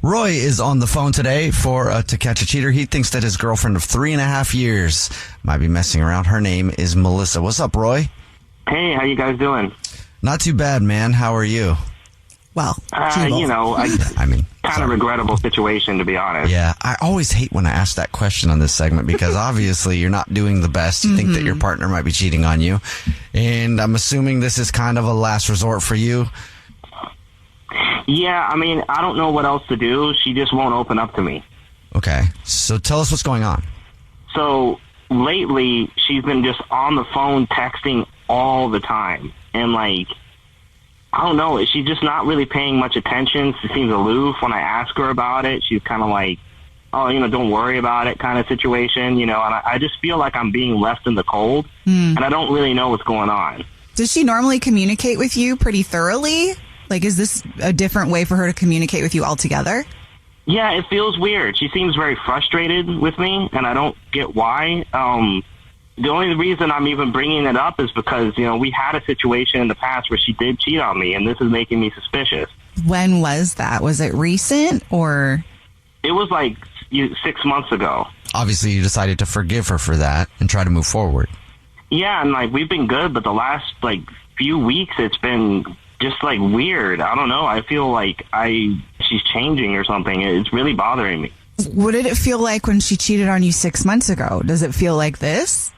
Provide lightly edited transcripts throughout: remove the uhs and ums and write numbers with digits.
Roy is on the phone today for To Catch a Cheater. He thinks that his girlfriend of 3.5 years might be messing around. Her name is Melissa. What's up, Roy? Hey, how you guys doing? Not too bad, man. How are you? Well, kind of regrettable situation, to be honest. Yeah, I always hate when I ask that question on this segment because obviously you're not doing the best. You think that your partner might be cheating on you. And I'm assuming this is kind of a last resort for you. Yeah, I mean, I don't know what else to do. She just won't open up to me. Okay, so tell us what's going on. So lately, she's been just on the phone texting all the time. And I don't know, she's just not really paying much attention. She seems aloof. When I ask her about it, she's kind of like, oh, don't worry about it kind of situation, and I just feel like I'm being left in the cold, and I don't really know what's going on. Does she normally communicate with you pretty thoroughly? Is this a different way for her to communicate with you altogether? Yeah, it feels weird. She seems very frustrated with me, and I don't get why. The only reason I'm even bringing it up is because, we had a situation in the past where she did cheat on me, and this is making me suspicious. When was that? Was it recent, or? It was 6 months ago. Obviously, you decided to forgive her for that and try to move forward. Yeah, and we've been good, but the last few weeks it's been just weird. I don't know. I feel like she's changing or something. It's really bothering me. What did it feel like when she cheated on you 6 months ago? Does it feel like this?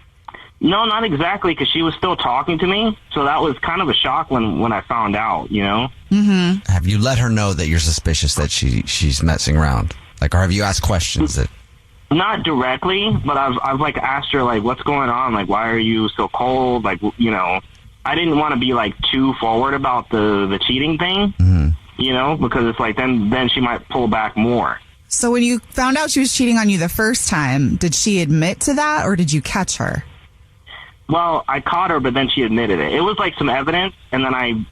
No, not exactly, because she was still talking to me. So that was kind of a shock when I found out, Mm-hmm. Have you let her know that you're suspicious that she's messing around? Or have you asked questions that... Not directly, but I've asked her what's going on? Why are you so cold? I didn't want to be too forward about the cheating thing, because it's then she might pull back more. So when you found out she was cheating on you the first time, did she admit to that, or did you catch her? Well, I caught her, but then she admitted it. It was some evidence, and then I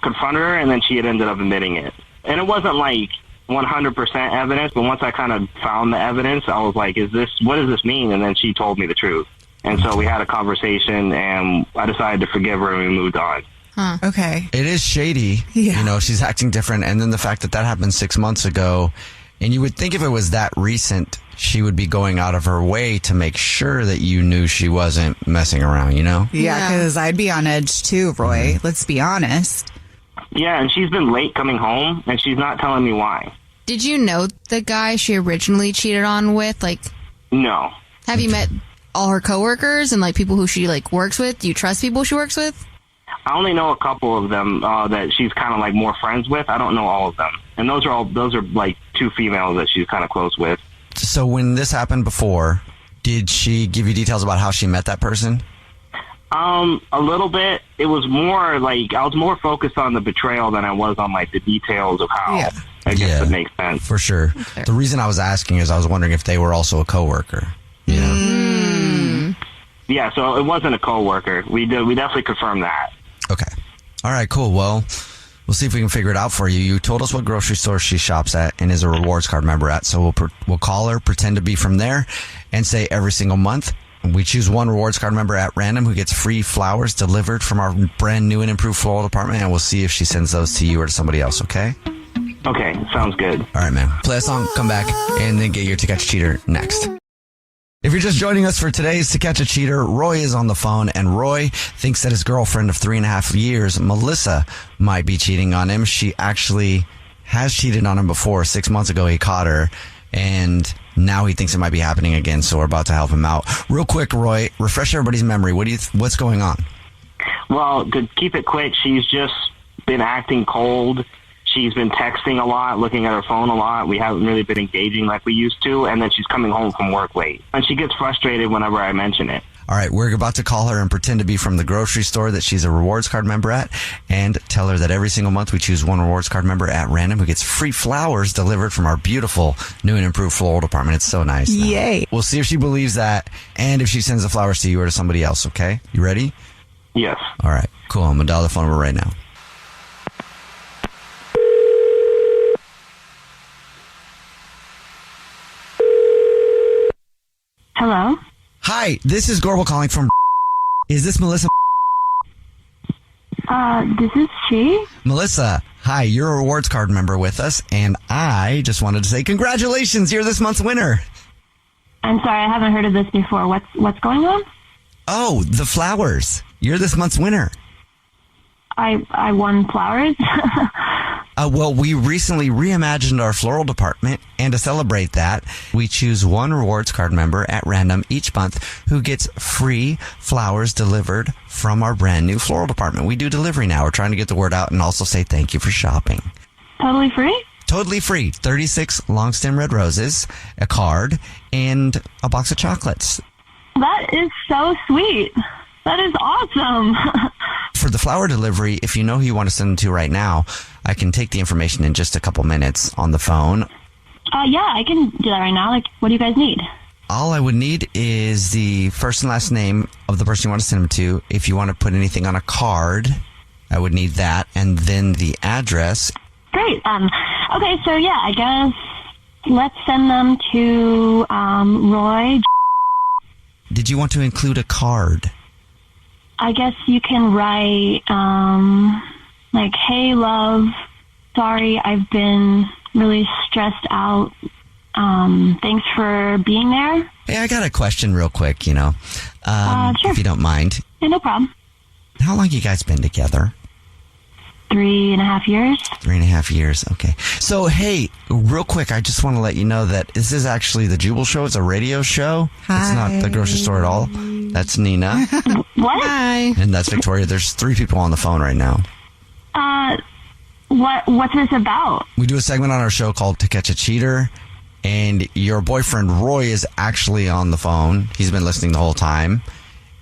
confronted her, and then she had ended up admitting it. And it wasn't 100% evidence, but once I kind of found the evidence, I was like, what does this mean? And then she told me the truth. And so we had a conversation, and I decided to forgive her, and we moved on. Huh. Okay. It is shady. Yeah. She's acting different. And then the fact that happened 6 months ago, and you would think if it was that recent, she would be going out of her way to make sure that you knew she wasn't messing around, Yeah, because I'd be on edge too, Roy. Let's be honest. Yeah, and she's been late coming home, and she's not telling me why. Did you know the guy she originally cheated on with? No. Have you met all her coworkers and people who she works with? Do you trust people she works with? I only know a couple of them that she's kind of more friends with. I don't know all of them, and those are two females that she's kind of close with. So when this happened before, did she give you details about how she met that person? A little bit. It was more I was more focused on the betrayal than I was on the details of how. Yeah. I guess it makes sense. For sure. Okay. The reason I was asking is I was wondering if they were also a coworker. Yeah, so it wasn't a coworker. We definitely confirmed that. Okay. All right, cool. Well, we'll see if we can figure it out for you. You told us what grocery store she shops at and is a rewards card member at, so we'll call her, pretend to be from there, and say every single month we choose one rewards card member at random who gets free flowers delivered from our brand new and improved floral department, and we'll see if she sends those to you or to somebody else, okay? Okay, sounds good. All right, man. Play a song, come back, and then get your To Catch a Cheater next. If you're just joining us for today's To Catch a Cheater, Roy is on the phone, and Roy thinks that his girlfriend of 3.5 years, Melissa, might be cheating on him. She actually has cheated on him before. 6 months ago, he caught her, and now he thinks it might be happening again, so we're about to help him out. Real quick, Roy, refresh everybody's memory. What's going on? Well, to keep it quick, she's just been acting cold. She's been texting a lot, looking at her phone a lot. We haven't really been engaging like we used to. And then she's coming home from work late. And she gets frustrated whenever I mention it. All right, we're about to call her and pretend to be from the grocery store that she's a rewards card member at, and tell her that every single month we choose one rewards card member at random who gets free flowers delivered from our beautiful new and improved floral department. It's so nice. Yay. We'll see if she believes that and if she sends the flowers to you or to somebody else, okay? You ready? Yes. All right, cool. I'm going to dial the phone number right now. Hello? Hi, this is Gorbel calling from... Is this Melissa? This is she. Melissa, hi. Hi, you're a rewards card member with us, and I just wanted to say congratulations, you're this month's winner. I'm sorry, I haven't heard of this before. What's going on? Oh, the flowers. You're this month's winner. I won flowers? Well, we recently reimagined our floral department, and to celebrate that, we choose one rewards card member at random each month who gets free flowers delivered from our brand new floral department. We do delivery now. We're trying to get the word out and also say thank you for shopping. Totally free? Totally free. 36 long stem red roses, a card, and a box of chocolates. That is so sweet. That is awesome. For the flower delivery, if you know who you want to send them to right now, I can take the information in just a couple minutes on the phone. Yeah, I can do that right now. Like, what do you guys need? All I would need is the first and last name of the person you want to send them to. If you want to put anything on a card, I would need that, and then the address. Great. Okay, so yeah, I guess let's send them to Roy. Did you want to include a card? I guess you can write, like, hey, love, sorry, I've been really stressed out. Thanks for being there. Hey, I got a question real quick, Sure. if you don't mind. Yeah, no problem. How long you guys been together? 3.5 years. 3.5 years, okay. So, hey, real quick, I just want to let you know that this is actually the Jubal Show. It's a radio show. Hi. It's not the grocery store at all. That's Nina. What? Hi. And that's Victoria. There's 3 people on the phone right now. What's this about? We do a segment on our show called To Catch a Cheater, and your boyfriend Roy is actually on the phone. He's been listening the whole time.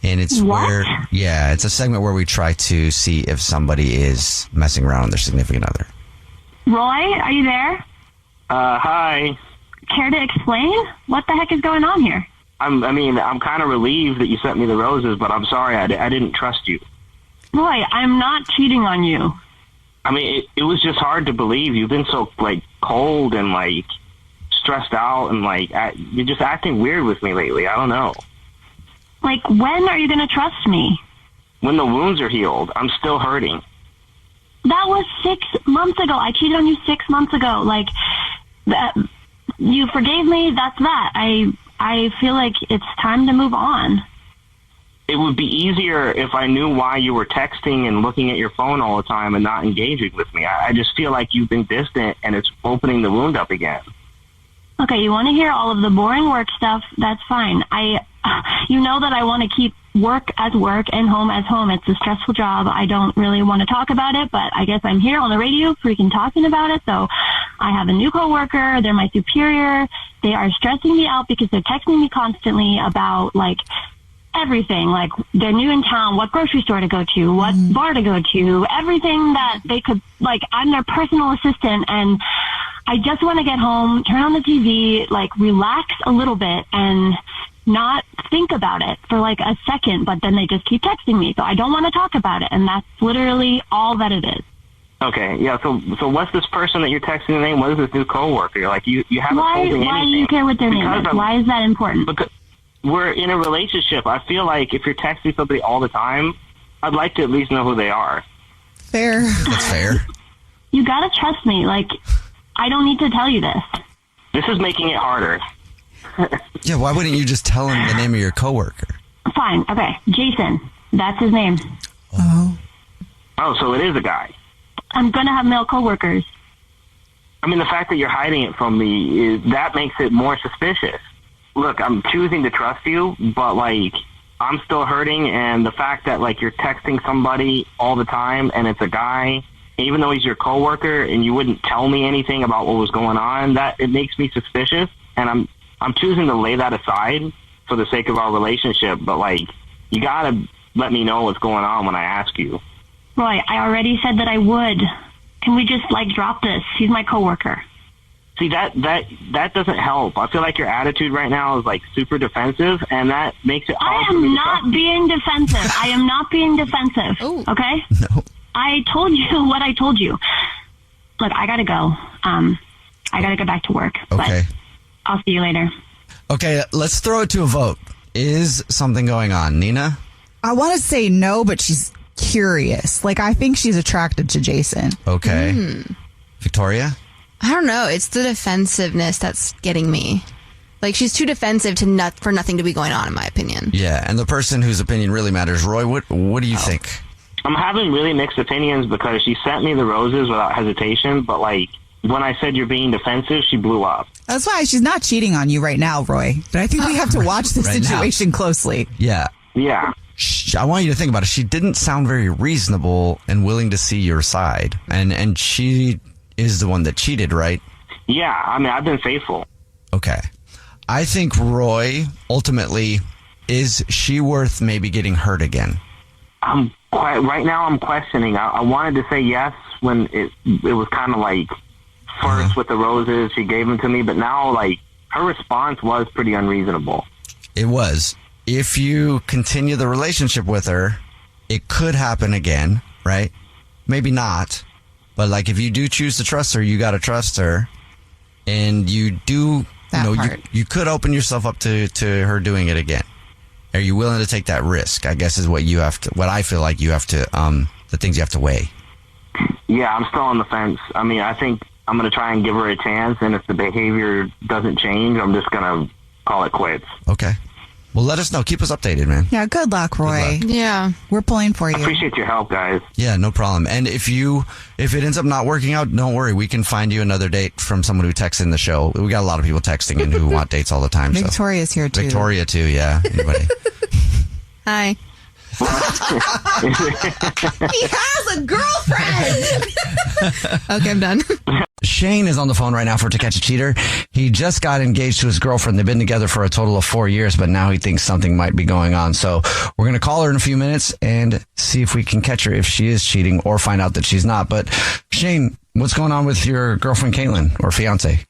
And it's What? it's a segment where we try to see if somebody is messing around with their significant other. Roy, are you there? Hi. Care to explain? What the heck is going on here? I'm kind of relieved that you sent me the roses, but I'm sorry, I didn't trust you. Roy, I'm not cheating on you. I mean, it was just hard to believe. You've been so, like, cold and, like, stressed out and, like, you're just acting weird with me lately. I don't know. Like, when are you going to trust me? When the wounds are healed, I'm still hurting. That was 6 months ago. I cheated on you 6 months ago. Like, you forgave me. That's that. I feel like it's time to move on. It would be easier if I knew why you were texting and looking at your phone all the time and not engaging with me. I just feel like you've been distant and it's opening the wound up again. Okay, you want to hear all of the boring work stuff? That's fine. You know that I want to keep work as work and home as home. It's a stressful job. I don't really want to talk about it, but I guess I'm here on the radio freaking talking about it. So I have a new coworker. They're my superior. They are stressing me out because they're texting me constantly about, like, everything. Like, they're new in town, what grocery store to go to, what bar to go to, everything that they could, like, I'm their personal assistant, and I just want to get home, turn on the TV, like, relax a little bit and not think about it for like a second, but then they just keep texting me. So I don't want to talk about it. And that's literally all that it is. Okay, yeah, so what's this person that you're texting the name? What is this new coworker? Like, you haven't told me anything. Why do you care what their name is? Why is that important? Because we're in a relationship. I feel like if you're texting somebody all the time, I'd like to at least know who they are. Fair. That's fair. You gotta trust me. Like, I don't need to tell you this. This is making it harder. Yeah, why wouldn't you just tell him the name of your coworker? Fine. Okay. Jason. That's his name. Oh. Oh, so it is a guy. I'm gonna have male coworkers. I mean, the fact that you're hiding it from me, that makes it more suspicious. Look, I'm choosing to trust you, but, like, I'm still hurting, and the fact that, like, you're texting somebody all the time and it's a guy, even though he's your coworker and you wouldn't tell me anything about what was going on, that it makes me suspicious, and I'm choosing to lay that aside for the sake of our relationship, but, like, you gotta let me know what's going on when I ask you. Roy, I already said that I would. Can we just, like, drop this? He's my coworker. See, that doesn't help. I feel like your attitude right now is, like, super defensive, and that makes it hard for me to trust. I am not being defensive. I am not being defensive. Ooh. Okay? No. I told you what I told you. Look, I gotta go. I gotta get back to work. Okay. But I'll see you later. Okay, let's throw it to a vote. Is something going on? Nina? I want to say no, but she's curious. Like, I think she's attracted to Jason. Okay. Victoria? I don't know. It's the defensiveness that's getting me. Like, she's too defensive for nothing to be going on, in my opinion. Yeah, and the person whose opinion really matters. Roy, what do you think? I'm having really mixed opinions because she sent me the roses without hesitation, but like when I said you're being defensive, she blew up. That's why she's not cheating on you right now, Roy. But I think we have to watch the Right situation closely. Yeah. Yeah. I want you to think about it. She didn't sound very reasonable and willing to see your side. And she is the one that cheated, right? Yeah, I mean, I've been faithful. Okay. I think, Roy, ultimately, is she worth maybe getting hurt again? Right now I'm questioning. I wanted to say yes when it was kind of like first with the roses, she gave them to me, but now like her response was pretty unreasonable. It was. If you continue the relationship with her, it could happen again, right? Maybe not. But like if you do choose to trust her, you got to trust her. And you do, you could open yourself up to her doing it again. Are you willing to take that risk? I guess is what I feel like you have to, the things you have to weigh. Yeah, I'm still on the fence. I mean, I think I'm going to try and give her a chance. And if the behavior doesn't change, I'm just going to call it quits. Okay. Well, let us know. Keep us updated, man. Yeah, good luck, Roy. Good luck. Yeah. We're pulling for you. I appreciate your help, guys. Yeah, no problem. And if it ends up not working out, don't worry. We can find you another date from someone who texts in the show. We got a lot of people texting in who want dates all the time. Victoria's here, too. Victoria, too, yeah. Anybody? Hi. He has a girlfriend! Okay, I'm done. Shane is on the phone right now for To Catch a Cheater. He just got engaged to his girlfriend. They've been together for a total of 4 years, but now he thinks something might be going on. So we're going to call her in a few minutes and see if we can catch her if she is cheating or find out that she's not. But Shane, what's going on with your girlfriend, Caitlin, or fiance?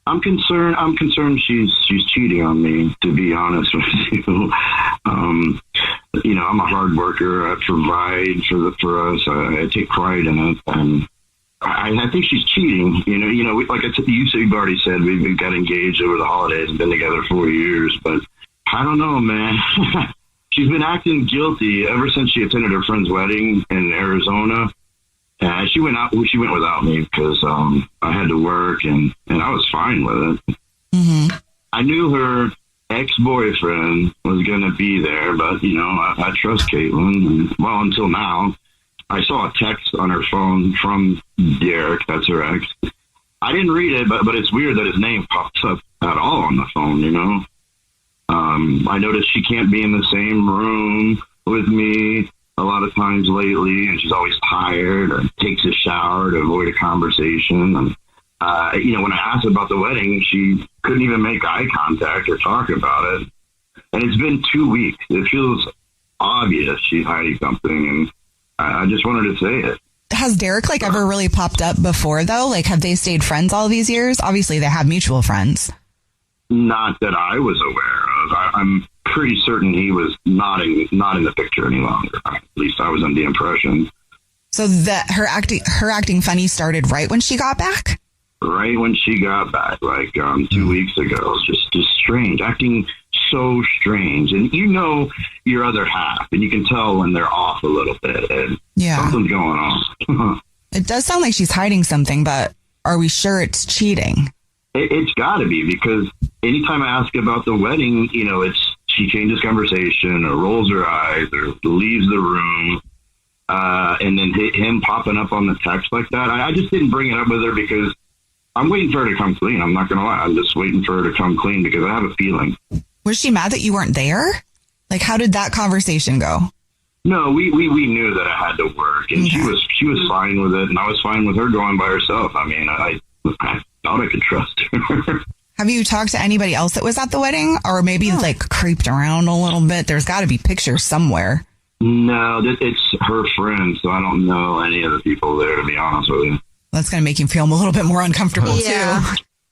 I'm concerned she's cheating on me, to be honest with you. I'm a hard worker. I provide for us. I take pride in it. And I think she's cheating. Like you've already said, we got engaged over the holidays and been together 4 years. But I don't know, man. She's been acting guilty ever since she attended her friend's wedding in Arizona. She went without me because I had to work, and I was fine with it. Mm-hmm. I knew her ex-boyfriend was going to be there, but, I trust Caitlin. Well, until now. I saw a text on her phone from Derek, that's her ex. I didn't read it, but it's weird that his name pops up at all on the phone, I noticed she can't be in the same room with me a lot of times lately, and she's always tired or takes a shower to avoid a conversation. And, when I asked about the wedding, she couldn't even make eye contact or talk about it. And it's been 2 weeks. It feels obvious she's hiding something, and I just wanted to say it. Has Derek ever really popped up before though? Like, have they stayed friends all these years? Obviously they have mutual friends. Not that I was aware of. I'm pretty certain he was not in the picture any longer. At least I was under the impression. So that her acting funny started right when she got back? Right when she got back, 2 weeks ago. Just strange, acting so strange. And your other half, and you can tell when they're off a little bit. And something's going on. It does sound like she's hiding something, but are we sure it's cheating? It's got to be, because anytime I ask about the wedding, she changes conversation or rolls her eyes or leaves the room. And then him popping up on the text like that. I just didn't bring it up with her because I'm waiting for her to come clean. I'm not going to lie. I'm just waiting for her to come clean because I have a feeling. Was she mad that you weren't there? How did that conversation go? No, we knew that I had to work, and she was fine with it, and I was fine with her going by herself. I mean, I thought I could trust her. Have you talked to anybody else that was at the wedding, or maybe creeped around a little bit? There's got to be pictures somewhere. No, it's her friend, so I don't know any of the people there, to be honest with you. That's going to make you feel a little bit more uncomfortable, too.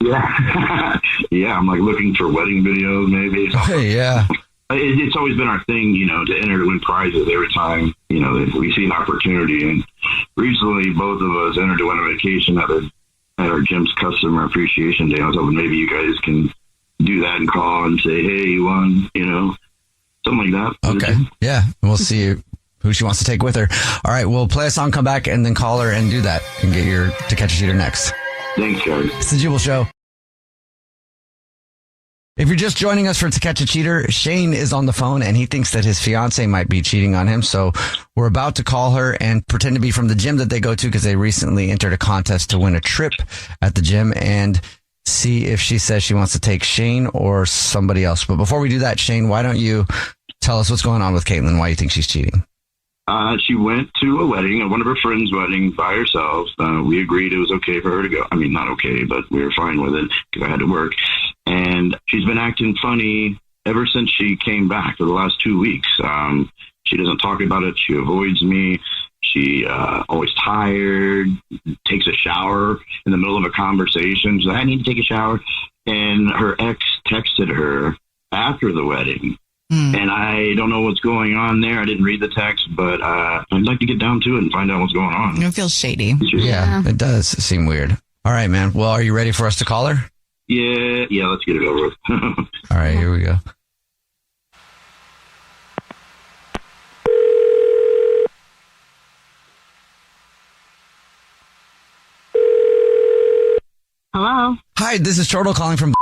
Yeah. Yeah, I'm looking for wedding videos, maybe. Hey, yeah. It's always been our thing, to enter to win prizes every time, we see an opportunity. And recently, both of us entered to win a vacation at our gym's customer appreciation day. I was hoping maybe you guys can do that and call and say, hey, you won, something like that. Okay. Yeah. We'll see who she wants to take with her. All right, we'll play a song, come back, and then call her and do that and get your To Catch a Cheater next. Thanks, guys. It's the Jubal Show. If you're just joining us for To Catch a Cheater, Shane is on the phone and he thinks that his fiance might be cheating on him. So we're about to call her and pretend to be from the gym that they go to because they recently entered a contest to win a trip at the gym and see if she says she wants to take Shane or somebody else. But before we do that, Shane, why don't you tell us what's going on with Caitlin, why you think she's cheating? She went to a wedding, one of her friends' wedding by herself. We agreed it was okay for her to go. I mean, not okay, but we were fine with it because I had to work. And she's been acting funny ever since she came back for the last 2 weeks. She doesn't talk about it. She avoids me. She always tired, takes a shower in the middle of a conversation. She's like, I need to take a shower. And her ex texted her after the wedding. And I don't know what's going on there. I didn't read the text, but I'd like to get down to it and find out what's going on. It feels shady. Yeah, it does seem weird. All right, man. Well, are you ready for us to call her? Yeah, let's get it over with. All right, here we go. Hello? Hi, this is Chortle calling from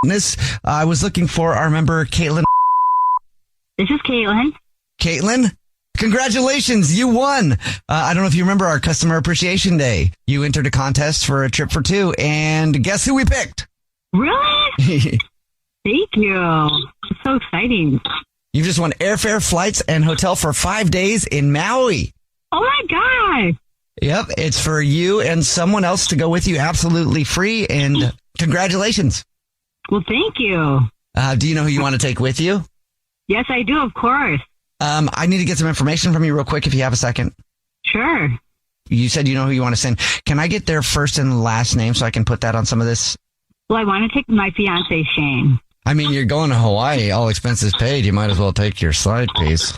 this. I was looking for our member, Caitlin. This is Caitlin. Caitlin, congratulations, you won. I don't know if you remember our Customer Appreciation Day. You entered a contest for a trip for two, and guess who we picked? Really? Thank you. It's so exciting. You just won airfare, flights, and hotel for 5 days in Maui. Oh my God. Yep, it's for you and someone else to go with you absolutely free, and congratulations. Well, thank you. Do you know who you want to take with you? Yes, I do, of course. I need to get some information from you real quick if you have a second. Sure. You said you know who you want to send. Can I get their first and last name so I can put that on some of this? Well, I want to take my fiance, Shane. I mean, you're going to Hawaii, all expenses paid. You might as well take your side piece.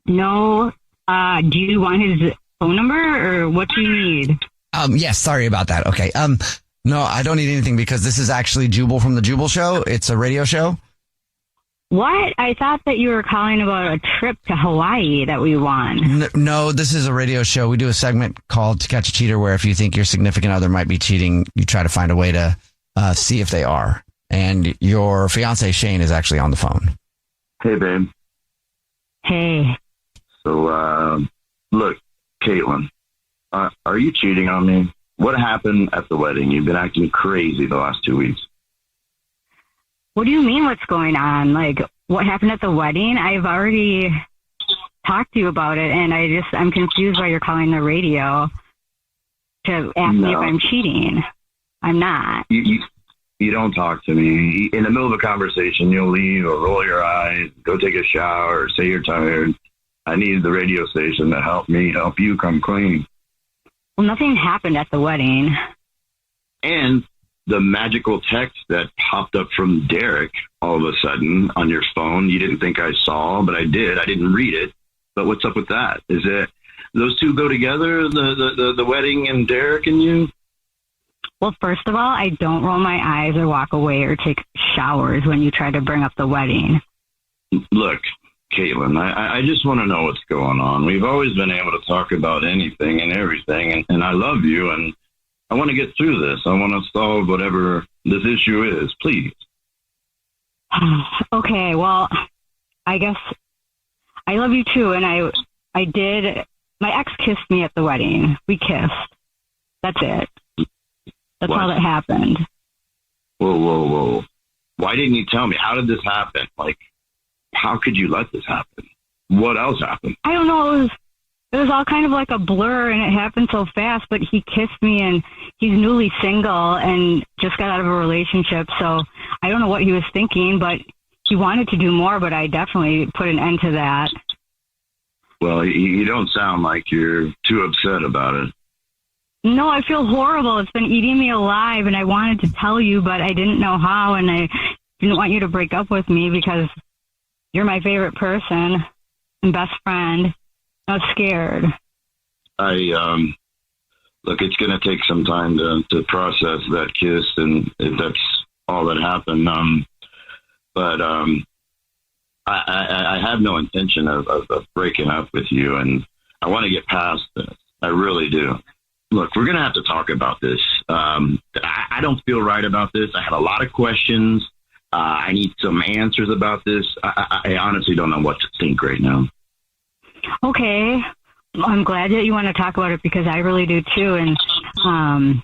No. Do you want his phone number or what do you need? Yes, sorry about that. Okay. No, I don't need anything because this is actually Jubal from the Jubal Show. It's a radio show. What? I thought that you were calling about a trip to Hawaii that we won. No, this is a radio show. We do a segment called To Catch a Cheater where if you think your significant other might be cheating, you try to find a way to see if they are. And your fiance, Shane, is actually on the phone. Hey, babe. Hey. So, look, Caitlin, are you cheating on me? What happened at the wedding? You've been acting crazy the last 2 weeks. What do you mean what's going on? Like, what happened at the wedding? I've already talked to you about it, and I'm confused why you're calling the radio to ask me if I'm cheating. I'm not. You don't talk to me. In the middle of a conversation, you'll leave or roll your eyes, go take a shower, or say you're tired. I need the radio station to help me help you come clean. Well, nothing happened at the wedding. And the magical text that popped up from Derek all of a sudden on your phone, you didn't think I saw, but I did. I didn't read it. But what's up with that? Is it those two go together, the wedding and Derek and you? Well, first of all, I don't roll my eyes or walk away or take showers when you try to bring up the wedding. Look, Caitlin, I just want to know what's going on. We've always been able to talk about anything and everything, and I love you, and I want to get through this. I want to solve whatever this issue is, please. Okay, well, I guess I love you too, and I did. My ex kissed me at the wedding. We kissed. That's it. That's What? all that happened. Whoa. Why didn't you tell me? How did this happen? Like, how could you let this happen? What else happened? I don't know. It was all kind of like a blur, and it happened so fast, but he kissed me, and he's newly single and just got out of a relationship, so I don't know what he was thinking, but he wanted to do more, but I definitely put an end to that. Well, you don't sound like you're too upset about it. No, I feel horrible. It's been eating me alive, and I wanted to tell you, but I didn't know how, and I didn't want you to break up with me because you're my favorite person and best friend. I was scared. Look, it's going to take some time to process that kiss, and if that's all that happened. But I have no intention of breaking up with you, and I want to get past this. I really do. Look, we're going to have to talk about this. I don't feel right about this. I have a lot of questions. I need some answers about this. I honestly don't know what to think right now. Okay. I'm glad that you want to talk about it because I really do too. And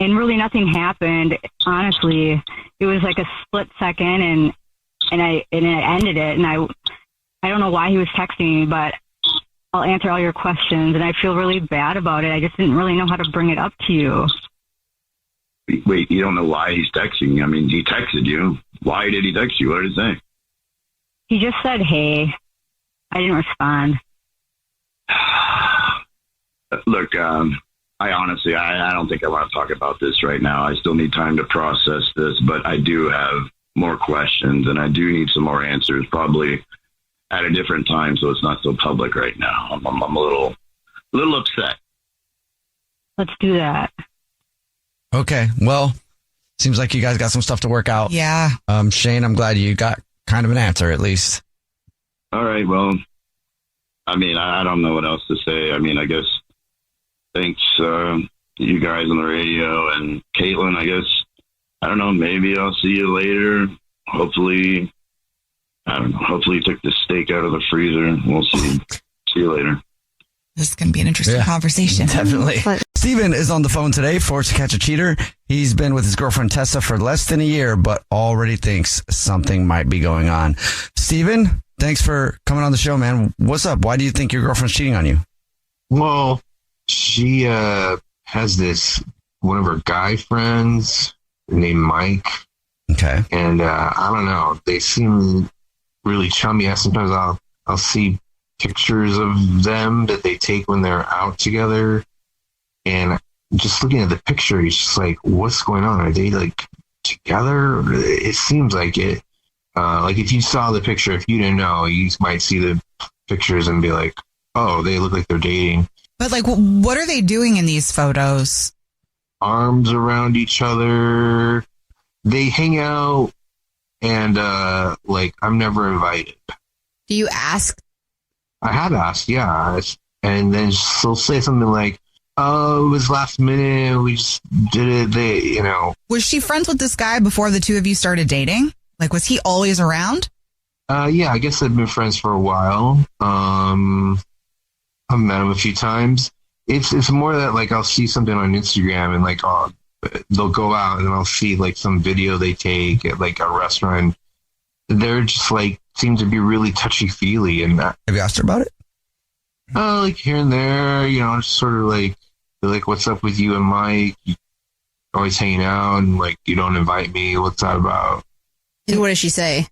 really nothing happened. Honestly, it was like a split second and I ended it. And I don't know why he was texting me, but I'll answer all your questions. And I feel really bad about it. I just didn't really know how to bring it up to you. Wait, you don't know why he's texting you? I mean, he texted you. Why did he text you? What did he say? He just said, hey. I didn't respond. Look, I honestly, I don't think I want to talk about this right now. I still need time to process this, but I do have more questions and I do need some more answers, probably at a different time, so it's not so public right now. I'm a little upset. Let's do that. Okay. Well, seems like you guys got some stuff to work out. Yeah. Shane, I'm glad you got kind of an answer at least. All right. Well, I mean, I don't know what else to say. I mean, I guess thanks you guys on the radio and Caitlin, I guess. I don't know. Maybe I'll see you later. Hopefully, I don't know. Hopefully you took the steak out of the freezer. We'll see. See you later. This is going to be an interesting conversation. Definitely. Steven is on the phone today for To Catch a Cheater. He's been with his girlfriend Tessa for less than a year, but already thinks something might be going on. Steven, thanks for coming on the show, man. What's up? Why do you think your girlfriend's cheating on you? Well, she has this, one of her guy friends named Mike. Okay. And I don't know. They seem really chummy. Sometimes I'll see pictures of them that they take when they're out together. And just looking at the picture, he's just like, what's going on? Are they like together? It seems like it. Like if you saw the picture, if you didn't know, you might see the pictures and be like, oh, they look like they're dating. But like, what are they doing in these photos? Arms around each other. They hang out and like I'm never invited. Do you ask? I have asked, yeah. And then she'll say something like, oh, it was last minute. We just did it. Was she friends with this guy before the two of you started dating? Like, was he always around? Yeah, I guess they've been friends for a while. I've met him a few times. It's more that like I'll see something on Instagram and like they'll go out and I'll see like some video they take at like a restaurant. They're just like seem to be really touchy feely and have you asked her about it? Like here and there, just sort of like what's up with you and Mike? You always hanging out and like you don't invite me. What's that about? And what does she say?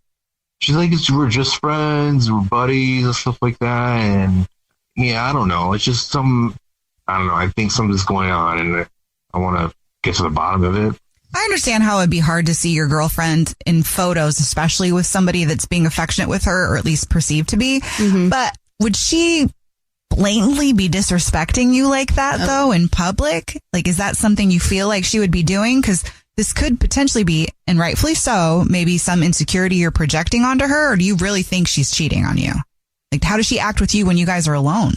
She's like, we're just friends, we're buddies and stuff like that. And yeah, I don't know. It's just I don't know. I think something's going on and I want to get to the bottom of it. I understand how it'd be hard to see your girlfriend in photos, especially with somebody that's being affectionate with her, or at least perceived to be. Mm-hmm. But would she blatantly be disrespecting you like that, though, in public? Like, is that something you feel like she would be doing? Because this could potentially be, and rightfully so, maybe some insecurity you're projecting onto her, or do you really think she's cheating on you? Like, how does she act with you when you guys are alone?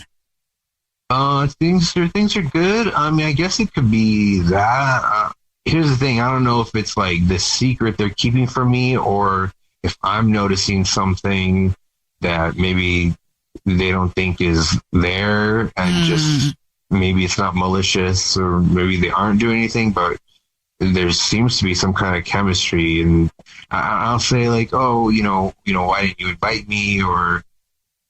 Things are good. I mean, I guess it could be that. Here's the thing. I don't know if it's like the secret they're keeping from me or if I'm noticing something that maybe they don't think is there and just maybe it's not malicious or maybe they aren't doing anything, but there seems to be some kind of chemistry. And I'll say like, oh, why didn't you invite me? Or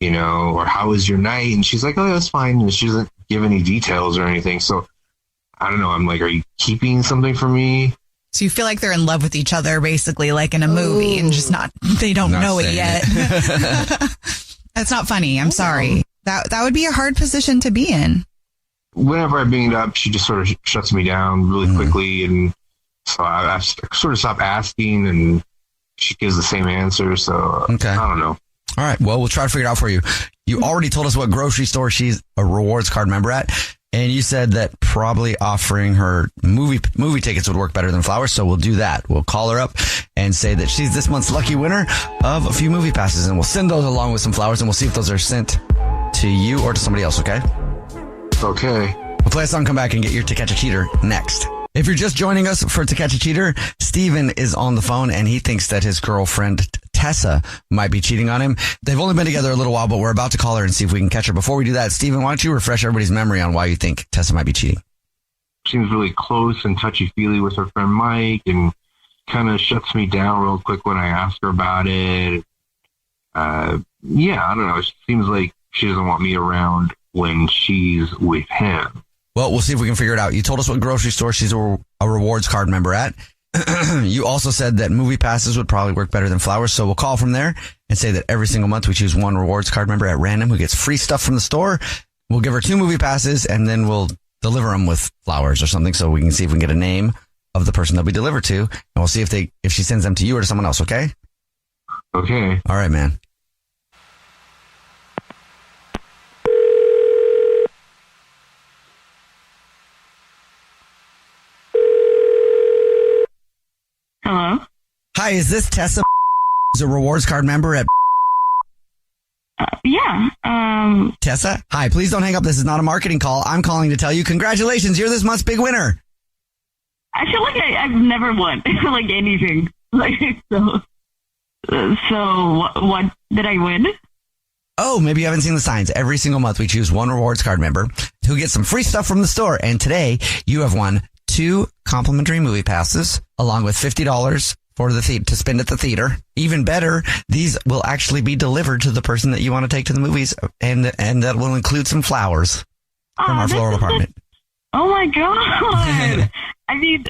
how was your night? And she's like, oh, that's fine. And she doesn't give any details or anything. So I don't know. I'm like, are you keeping something from me? So you feel like they're in love with each other, basically, like in a movie, and just they don't know it yet. That's not funny. I'm sorry. That would be a hard position to be in. Whenever I bring it up, she just sort of shuts me down really quickly. And so I sort of stop asking and she gives the same answer. So okay. I don't know. All right. Well, we'll try to figure it out for you. You already told us what grocery store she's a rewards card member at. And you said that probably offering her movie tickets would work better than flowers. So we'll do that. We'll call her up and say that she's this month's lucky winner of a few movie passes. And we'll send those along with some flowers, and we'll see if those are sent to you or to somebody else, okay? Okay. We'll play a song, come back, and get your To Catch a Cheater next. If you're just joining us for To Catch a Cheater, Steven is on the phone, and he thinks that his girlfriend Tessa might be cheating on him. They've only been together a little while, but we're about to call her and see if we can catch her. Before we do that, Steven, why don't you refresh everybody's memory on why you think Tessa might be cheating? Seems really close and touchy-feely with her friend Mike, and kind of shuts me down real quick when I ask her about it. I don't know. It seems like she doesn't want me around when she's with him. Well, we'll see if we can figure it out. You told us what grocery store she's a rewards card member at. You also said that movie passes would probably work better than flowers. So we'll call from there and say that every single month we choose one rewards card member at random who gets free stuff from the store. We'll give her 2 movie passes, and then we'll deliver them with flowers or something so we can see if we can get a name of the person they'll be delivered to. And we'll see if she sends them to you or to someone else. Okay? Okay. All right, man. Hello? Hi, is this Tessa? Is a rewards card member at Yeah. Tessa? Hi, please don't hang up. This is not a marketing call. I'm calling to tell you congratulations. You're this month's big winner. I feel like I've never won like anything. Like so what did I win? Oh, maybe you haven't seen the signs. Every single month we choose one rewards card member who gets some free stuff from the store. And today you have won 2 complimentary movie passes along with $50 for the to spend at the theater. Even better, these will actually be delivered to the person that you want to take to the movies, and that will include some flowers from our floral apartment. Oh my God. I mean,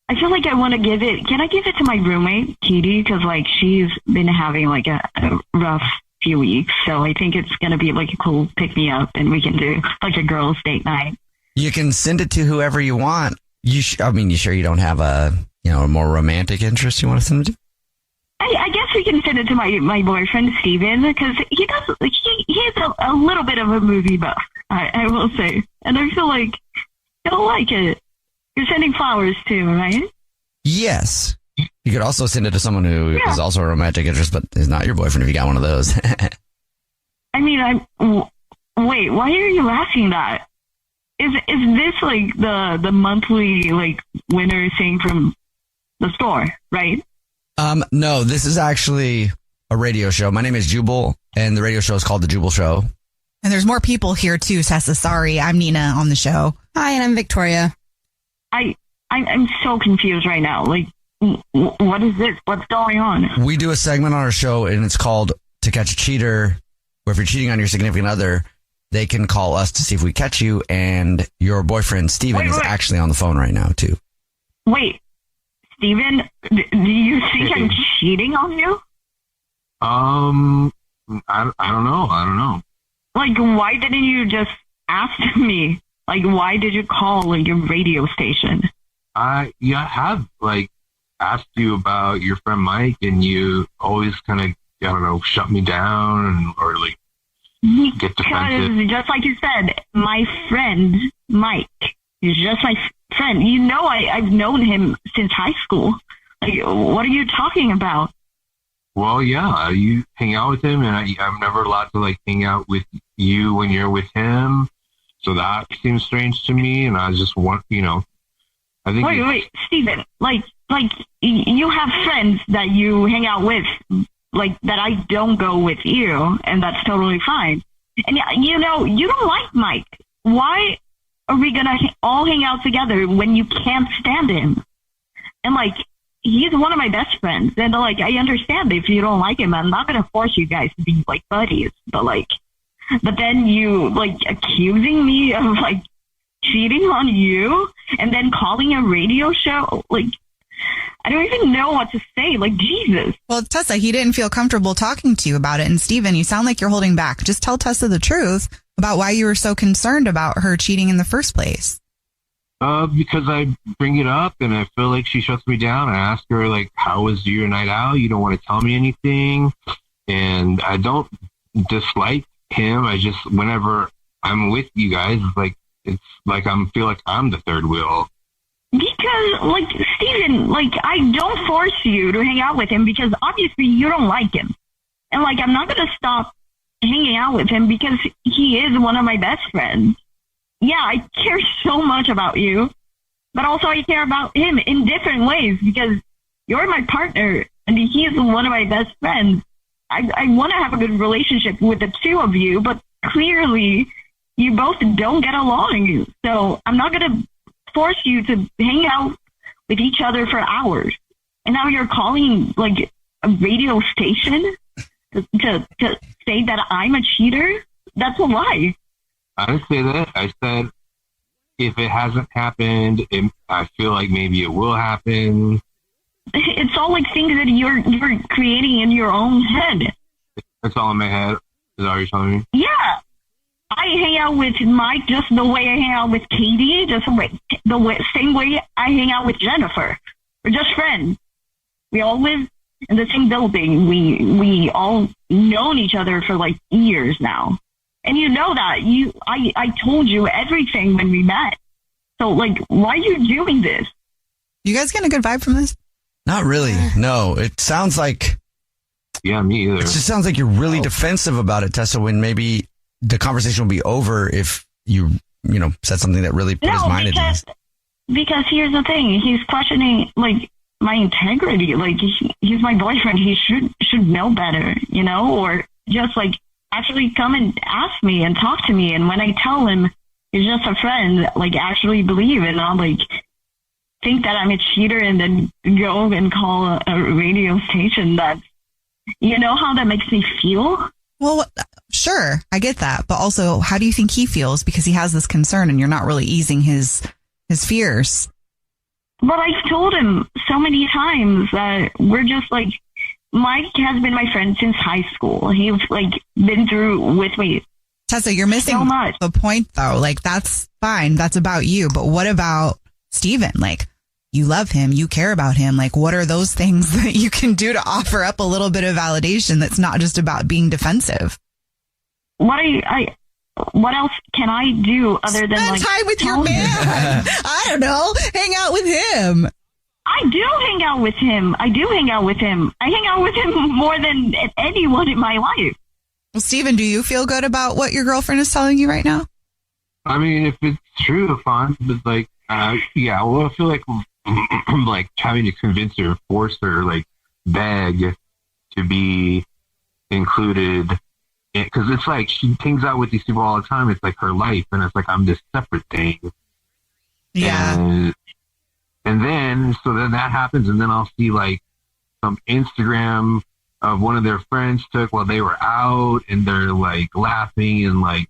I feel like I want to give it. Can I give it to my roommate, Katie? Because like she's been having like a rough few weeks, so I think it's gonna be like a cool pick me up, and we can do like a girls' date night. You can send it to whoever you want. You sure you don't have a more romantic interest you want to send it to? I guess we can send it to my boyfriend Steven, because he is a little bit of a movie buff. I will say, and I feel like he'll like it. You're sending flowers too, right? Yes. You could also send it to someone who is also a romantic interest, but is not your boyfriend if you got one of those. I mean, wait, why are you asking that? Is this like the monthly like winner thing from the store, right? No, this is actually a radio show. My name is Jubal, and the radio show is called The Jubal Show. And there's more people here too, Tessa. Sorry, I'm Nina on the show. Hi, and I'm Victoria. I'm so confused right now. Like, what is this? What's going on? We do a segment on our show, and it's called To Catch a Cheater, where if you're cheating on your significant other, they can call us to see if we catch you, and your boyfriend, Steven, is actually on the phone right now, too. Wait, Steven, do you think I'm cheating on you? I don't know. Like, why didn't you just ask me? Like, why did you call like your radio station? I have like asked you about your friend Mike, and you always kind of shut me down or like get defensive. Because just like you said, my friend Mike is just my friend. You know, I've known him since high school. Like, what are you talking about? Well, yeah, you hang out with him, and I'm never allowed to like hang out with you when you're with him. So that seems strange to me, and I just want, I think. Wait, Steven, like you have friends that you hang out with, like that I don't go with you, and that's totally fine. And you don't like Mike. Why are we gonna all hang out together when you can't stand him? And like, he's one of my best friends, and like, I understand if you don't like him. I'm not gonna force you guys to be like buddies, but then you like accusing me of like cheating on you, and then calling a radio show. Like, I don't even know what to say. Like, Jesus. Well, Tessa, he didn't feel comfortable talking to you about it. And Steven, you sound like you're holding back. Just tell Tessa the truth about why you were so concerned about her cheating in the first place. Because I bring it up and I feel like she shuts me down. I ask her, like, how was your night out? You don't want to tell me anything. And I don't dislike him. I just, whenever I'm with you guys, like, it's like feel like I'm the third wheel. Because, like, Steven, like, I don't force you to hang out with him because obviously you don't like him. And, like, I'm not going to stop hanging out with him because he is one of my best friends. Yeah, I care so much about you, but also I care about him in different ways because you're my partner and he is one of my best friends. I want to have a good relationship with the two of you, but clearly you both don't get along. So I'm not going to force you to hang out with each other for hours. And now you're calling like a radio station to say that I'm a cheater? That's a lie. I didn't say that. I said if it hasn't happened, I feel like maybe it will happen. It's all like things that you're creating in your own head. That's all in my head. Is that what you're telling me? Yeah. I hang out with Mike just the way I hang out with Katie, just the same way I hang out with Jennifer. We're just friends. We all live in the same building. We all known each other for like years now. And you know that. I told you everything when we met. So like, why are you doing this? You guys getting a good vibe from this? Not really. No, it sounds like... Yeah, me either. It just sounds like you're really defensive about it, Tessa, when maybe the conversation will be over if you said something that really put his mind at ease. Because here's the thing. He's questioning, like, my integrity. Like, he's my boyfriend. He should know better, or just, like, actually come and ask me and talk to me. And when I tell him he's just a friend, like, actually believe and not, like, think that I'm a cheater and then go and call a radio station. That's, how that makes me feel? Well, sure, I get that. But also, how do you think he feels? Because he has this concern and you're not really easing his fears. But I've told him so many times that we're just like, Mike has been my friend since high school. He's like been through with me. Tessa, you're missing so much. The point though. Like, that's fine. That's about you. But what about Steven? Like, you love him, you care about him. Like, what are those things that you can do to offer up a little bit of validation that's not just about being defensive? What else can I do other than spend time with your man? I don't know. Hang out with him. I do hang out with him. I hang out with him more than anyone in my life. Well, Steven, do you feel good about what your girlfriend is telling you right now? I mean, if it's true, fine. But like, yeah, well, I feel like I'm like having to convince her, force her, like beg to be included. Because it's like she hangs out with these people all the time. It's like her life, and it's like I'm this separate thing. Yeah. And then that happens, and then I'll see like some Instagram of one of their friends took while they were out, and they're like laughing and like,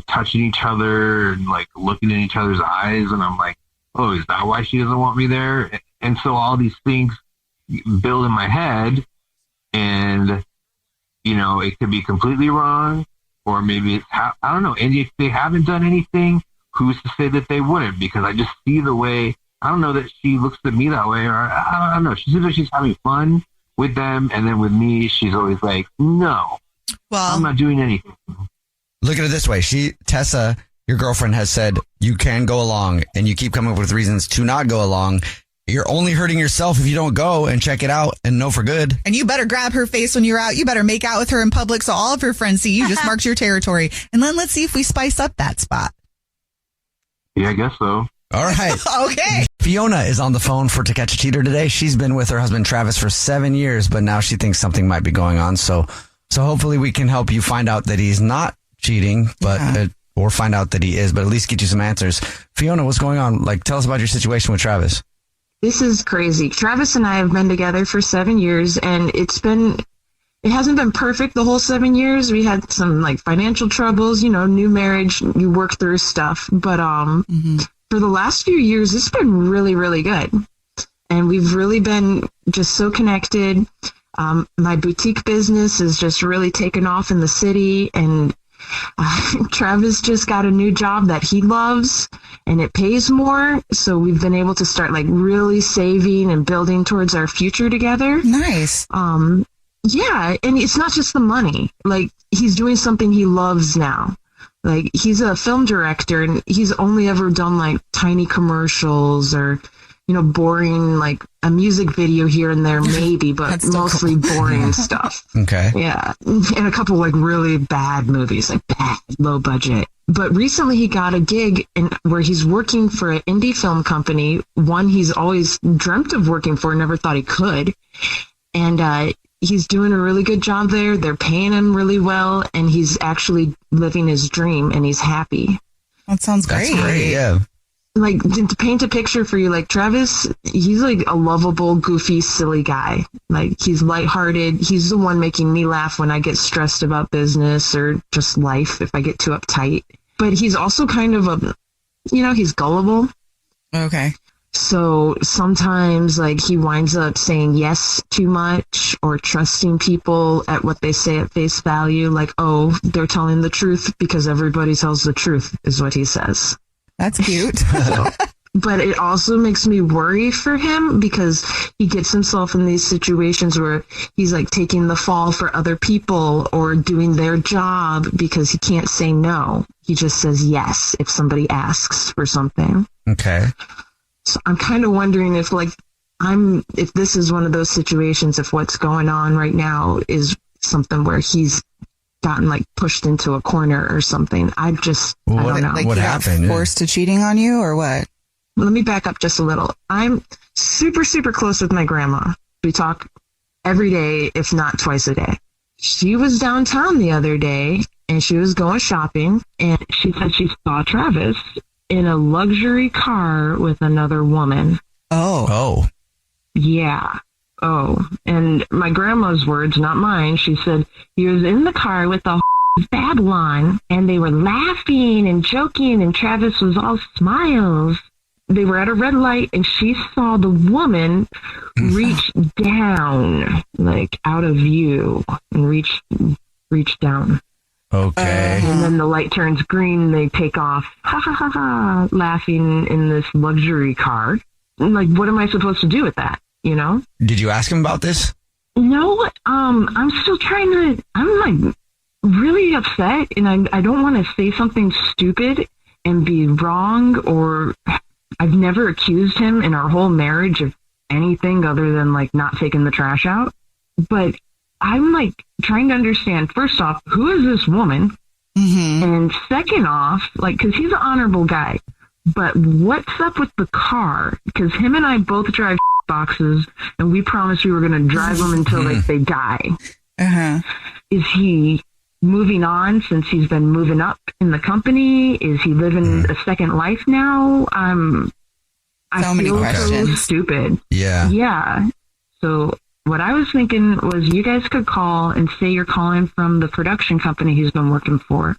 touching each other and like looking in each other's eyes, and I'm like, oh, is that why she doesn't want me there? And so all these things build in my head, and it could be completely wrong, or maybe it's, I don't know. And if they haven't done anything, who's to say that they wouldn't? Because I just see the way, I don't know that she looks at me that way, or I don't know. She seems like she's having fun with them, and then with me, she's always like, no, well, I'm not doing anything. Look at it this way. Tessa, your girlfriend, has said you can go along, and you keep coming up with reasons to not go along. You're only hurting yourself if you don't go and check it out and know for good. And you better grab her face when you're out. You better make out with her in public so all of her friends see you. Just marks your territory. And then let's see if we spice up that spot. Yeah, I guess so. All right. Okay. Fiona is on the phone for To Catch a Cheater today. She's been with her husband Travis for 7 years, but now she thinks something might be going on. So hopefully we can help you find out that he's not cheating, but or find out that he is, but at least get you some answers. Fiona, what's going on? Like, tell us about your situation with Travis. This is crazy. Travis and I have been together for 7 years, and it hasn't been perfect the whole 7 years. We had some like financial troubles, new marriage, you work through stuff. But for the last few years, it's been really, really good. And we've really been just so connected. My boutique business has just really taken off in the city, and Travis just got a new job that he loves, and it pays more. So we've been able to start like really saving and building towards our future together. Nice. Yeah. And it's not just the money. Like, he's doing something he loves now. Like, he's a film director, and he's only ever done, like, tiny commercials or, you know, boring, like, a music video here and there, maybe, but mostly boring stuff. Okay. Yeah. And a couple, like, really bad movies, like, bad, low budget. But recently he got a gig where he's working for an indie film company, one he's always dreamt of working for, never thought he could. And he's doing a really good job there. They're paying him really well, and he's actually living his dream, and he's happy. That sounds great. That's great, yeah. Like, to paint a picture for you, like, Travis, he's like a lovable, goofy, silly guy. Like, he's lighthearted. He's the one making me laugh when I get stressed about business or just life if I get too uptight. But he's also kind of he's gullible. Okay. So sometimes, like, he winds up saying yes too much or trusting people at what they say at face value. Like, oh, they're telling the truth because everybody tells the truth, is what he says. That's cute. But it also makes me worry for him because he gets himself in these situations where he's, like, taking the fall for other people or doing their job because he can't say no. He just says yes if somebody asks for something. Okay. So I'm kind of wondering if, like, if this is one of those situations, if what's going on right now is something where he's gotten, like, pushed into a corner or something. I don't know. Like, what he got happened? Forced to cheating on you or what? Let me back up just a little. I'm super, super close with my grandma. We talk every day, if not twice a day. She was downtown the other day, and she was going shopping, and she said she saw Travis in a luxury car with another woman. Oh. Yeah. Oh. And my grandma's words, not mine, she said he was in the car with a Babylon, and they were laughing and joking, and Travis was all smiles. They were at a red light, and she saw the woman reach down, like, out of view, and reach down. Okay. And then the light turns green, and they take off, ha ha ha ha, laughing in this luxury car. Like, what am I supposed to do with that, you know? Did you ask him about this? No, I'm still I'm, like, really upset, and I don't want to say something stupid and be wrong, or I've never accused him in our whole marriage of anything other than, like, not taking the trash out. But I'm, like, trying to understand, first off, who is this woman? Mm-hmm. And second off, like, because he's an honorable guy, but what's up with the car? Because him and I both drive boxes, and we promised we were going to drive them until, like, they die. Uh-huh. Is he moving on since he's been moving up in the company? Is he living a second life now? I many feel questions. so stupid. Yeah. Yeah. So what I was thinking was you guys could call and say you're calling from the production company he's been working for.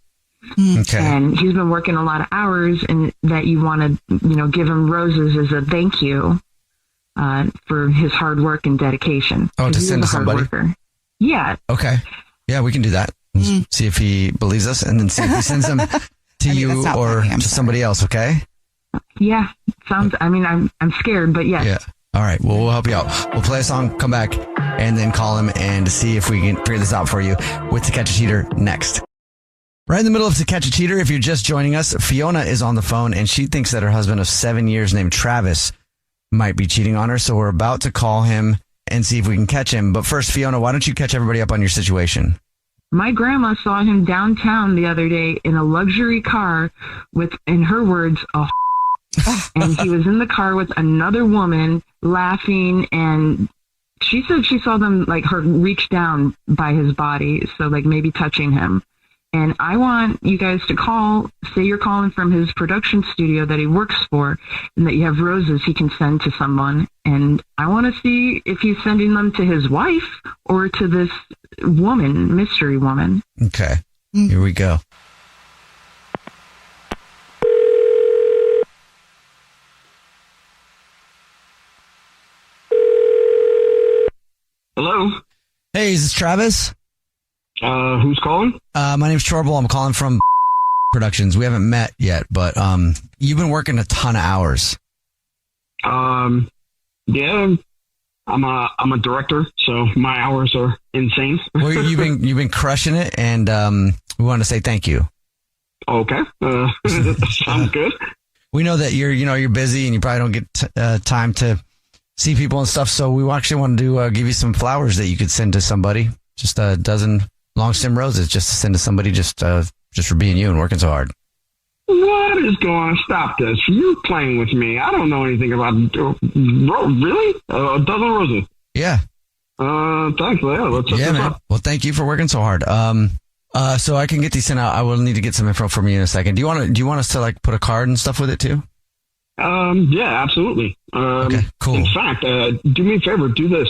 Okay. And he's been working a lot of hours, and that you want to, give him roses as a thank you for his hard work and dedication. Oh, to He's send a to hard somebody? worker. Yeah. Okay. Yeah, we can do that. See if he believes us, and then see if he sends them to you that's not or funny. I'm to sorry. somebody else, okay? Yeah. Sounds, I'm scared, but yes. Yeah. All right. Well, we'll help you out. We'll play a song, come back, and then call him and see if we can figure this out for you with To Catch a Cheater next. Right in the middle of To Catch a Cheater, if you're just joining us, Fiona is on the phone, and she thinks that her husband of 7 years named Travis might be cheating on her. So we're about to call him and see if we can catch him. But first, Fiona, why don't you catch everybody up on your situation? My grandma saw him downtown the other day in a luxury car with, in her words, and he was in the car with another woman laughing, and she said she saw them, like, her reach down by his body, so, like, maybe touching him. And I want you guys to call, say you're calling from his production studio that he works for, and that you have roses he can send to someone. And I want to see if he's sending them to his wife or to this woman, mystery woman. Okay. Here we go. Hello. Hey, is this Travis? Who's calling? My name's Chorbel. I'm calling from Productions. We haven't met yet, but you've been working a ton of hours. Yeah, I'm a director, so my hours are insane. Well, you've been crushing it, and we want to say thank you. Okay. Sounds good. We know that you're busy and you probably don't get time to see people and stuff. So we actually wanted to give you some flowers that you could send to somebody. Just a dozen long stem roses just to send to somebody just for being you and working so hard. What is going on? Stop this. You're playing with me. I don't know anything about really? A dozen roses? Yeah. Thanks. Yeah, let's set this man. up. Well, thank you for working so hard. So I can get these sent out. I will need to get some info from you in a second. Do you want us to like put a card and stuff with it too? Yeah, absolutely. Okay, cool. In fact, do me a favor, do this.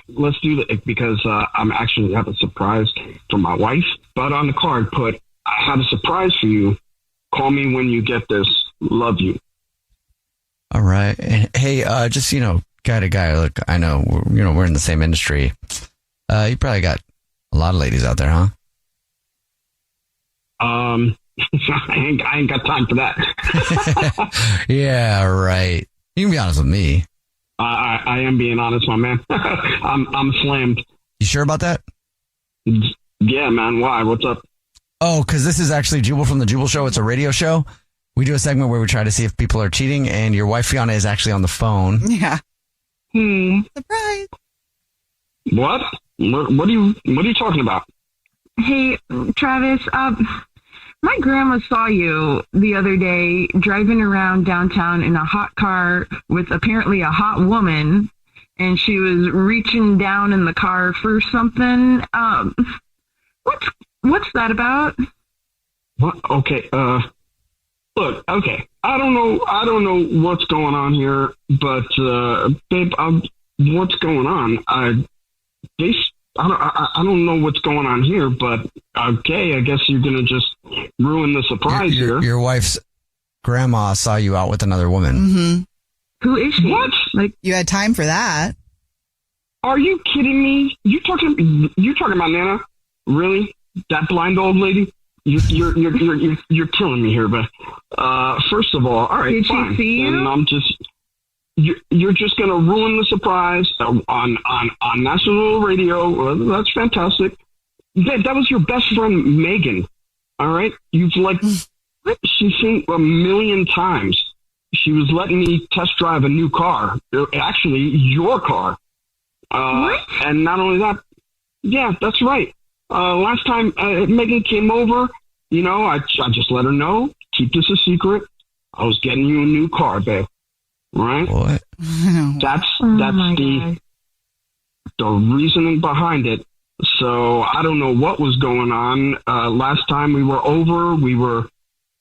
Let's do that because I'm actually have a surprise for my wife. But on the card, put, I have a surprise for you. Call me when you get this. Love you. All right. And, hey, just, guy to guy, look, I know, we're in the same industry. You probably got a lot of ladies out there, huh? I ain't got time for that. Yeah, right. You can be honest with me. I am being honest, my man. I'm slammed. You sure about that? Yeah, man. Why? What's up? Oh, because this is actually Jubal from the Jubal Show. It's a radio show. We do a segment where we try to see if people are cheating, and your wife Fiona is actually on the phone. Yeah. Surprise. What? What are you talking about? Hey, Travis, my grandma saw you the other day driving around downtown in a hot car with apparently a hot woman, and she was reaching down in the car for something. What's that about? What? Okay. Look. Okay. I don't know what's going on here, but babe, what's going on? I don't know what's going on here, but okay, I guess you're gonna just ruin the surprise here. Your wife's grandma saw you out with another woman. Mm-hmm. Who is she? What? Like, You had time for that. Are you kidding me? You talking about Nana? Really? That blind old lady? You're killing me here, but first of all right, did fine. she see you? And I'm just you're just gonna ruin the surprise on national radio. Well, that's fantastic. That was your best friend Megan. All right, you've she's seen a million times. She was letting me test drive a new car, actually your car. What? And not only that, yeah, that's right. Last time Megan came over, I just let her know, keep this a secret. I was getting you a new car, babe. Right? What? That's God. the reasoning behind it. So I don't know what was going on. Last time we were over, we were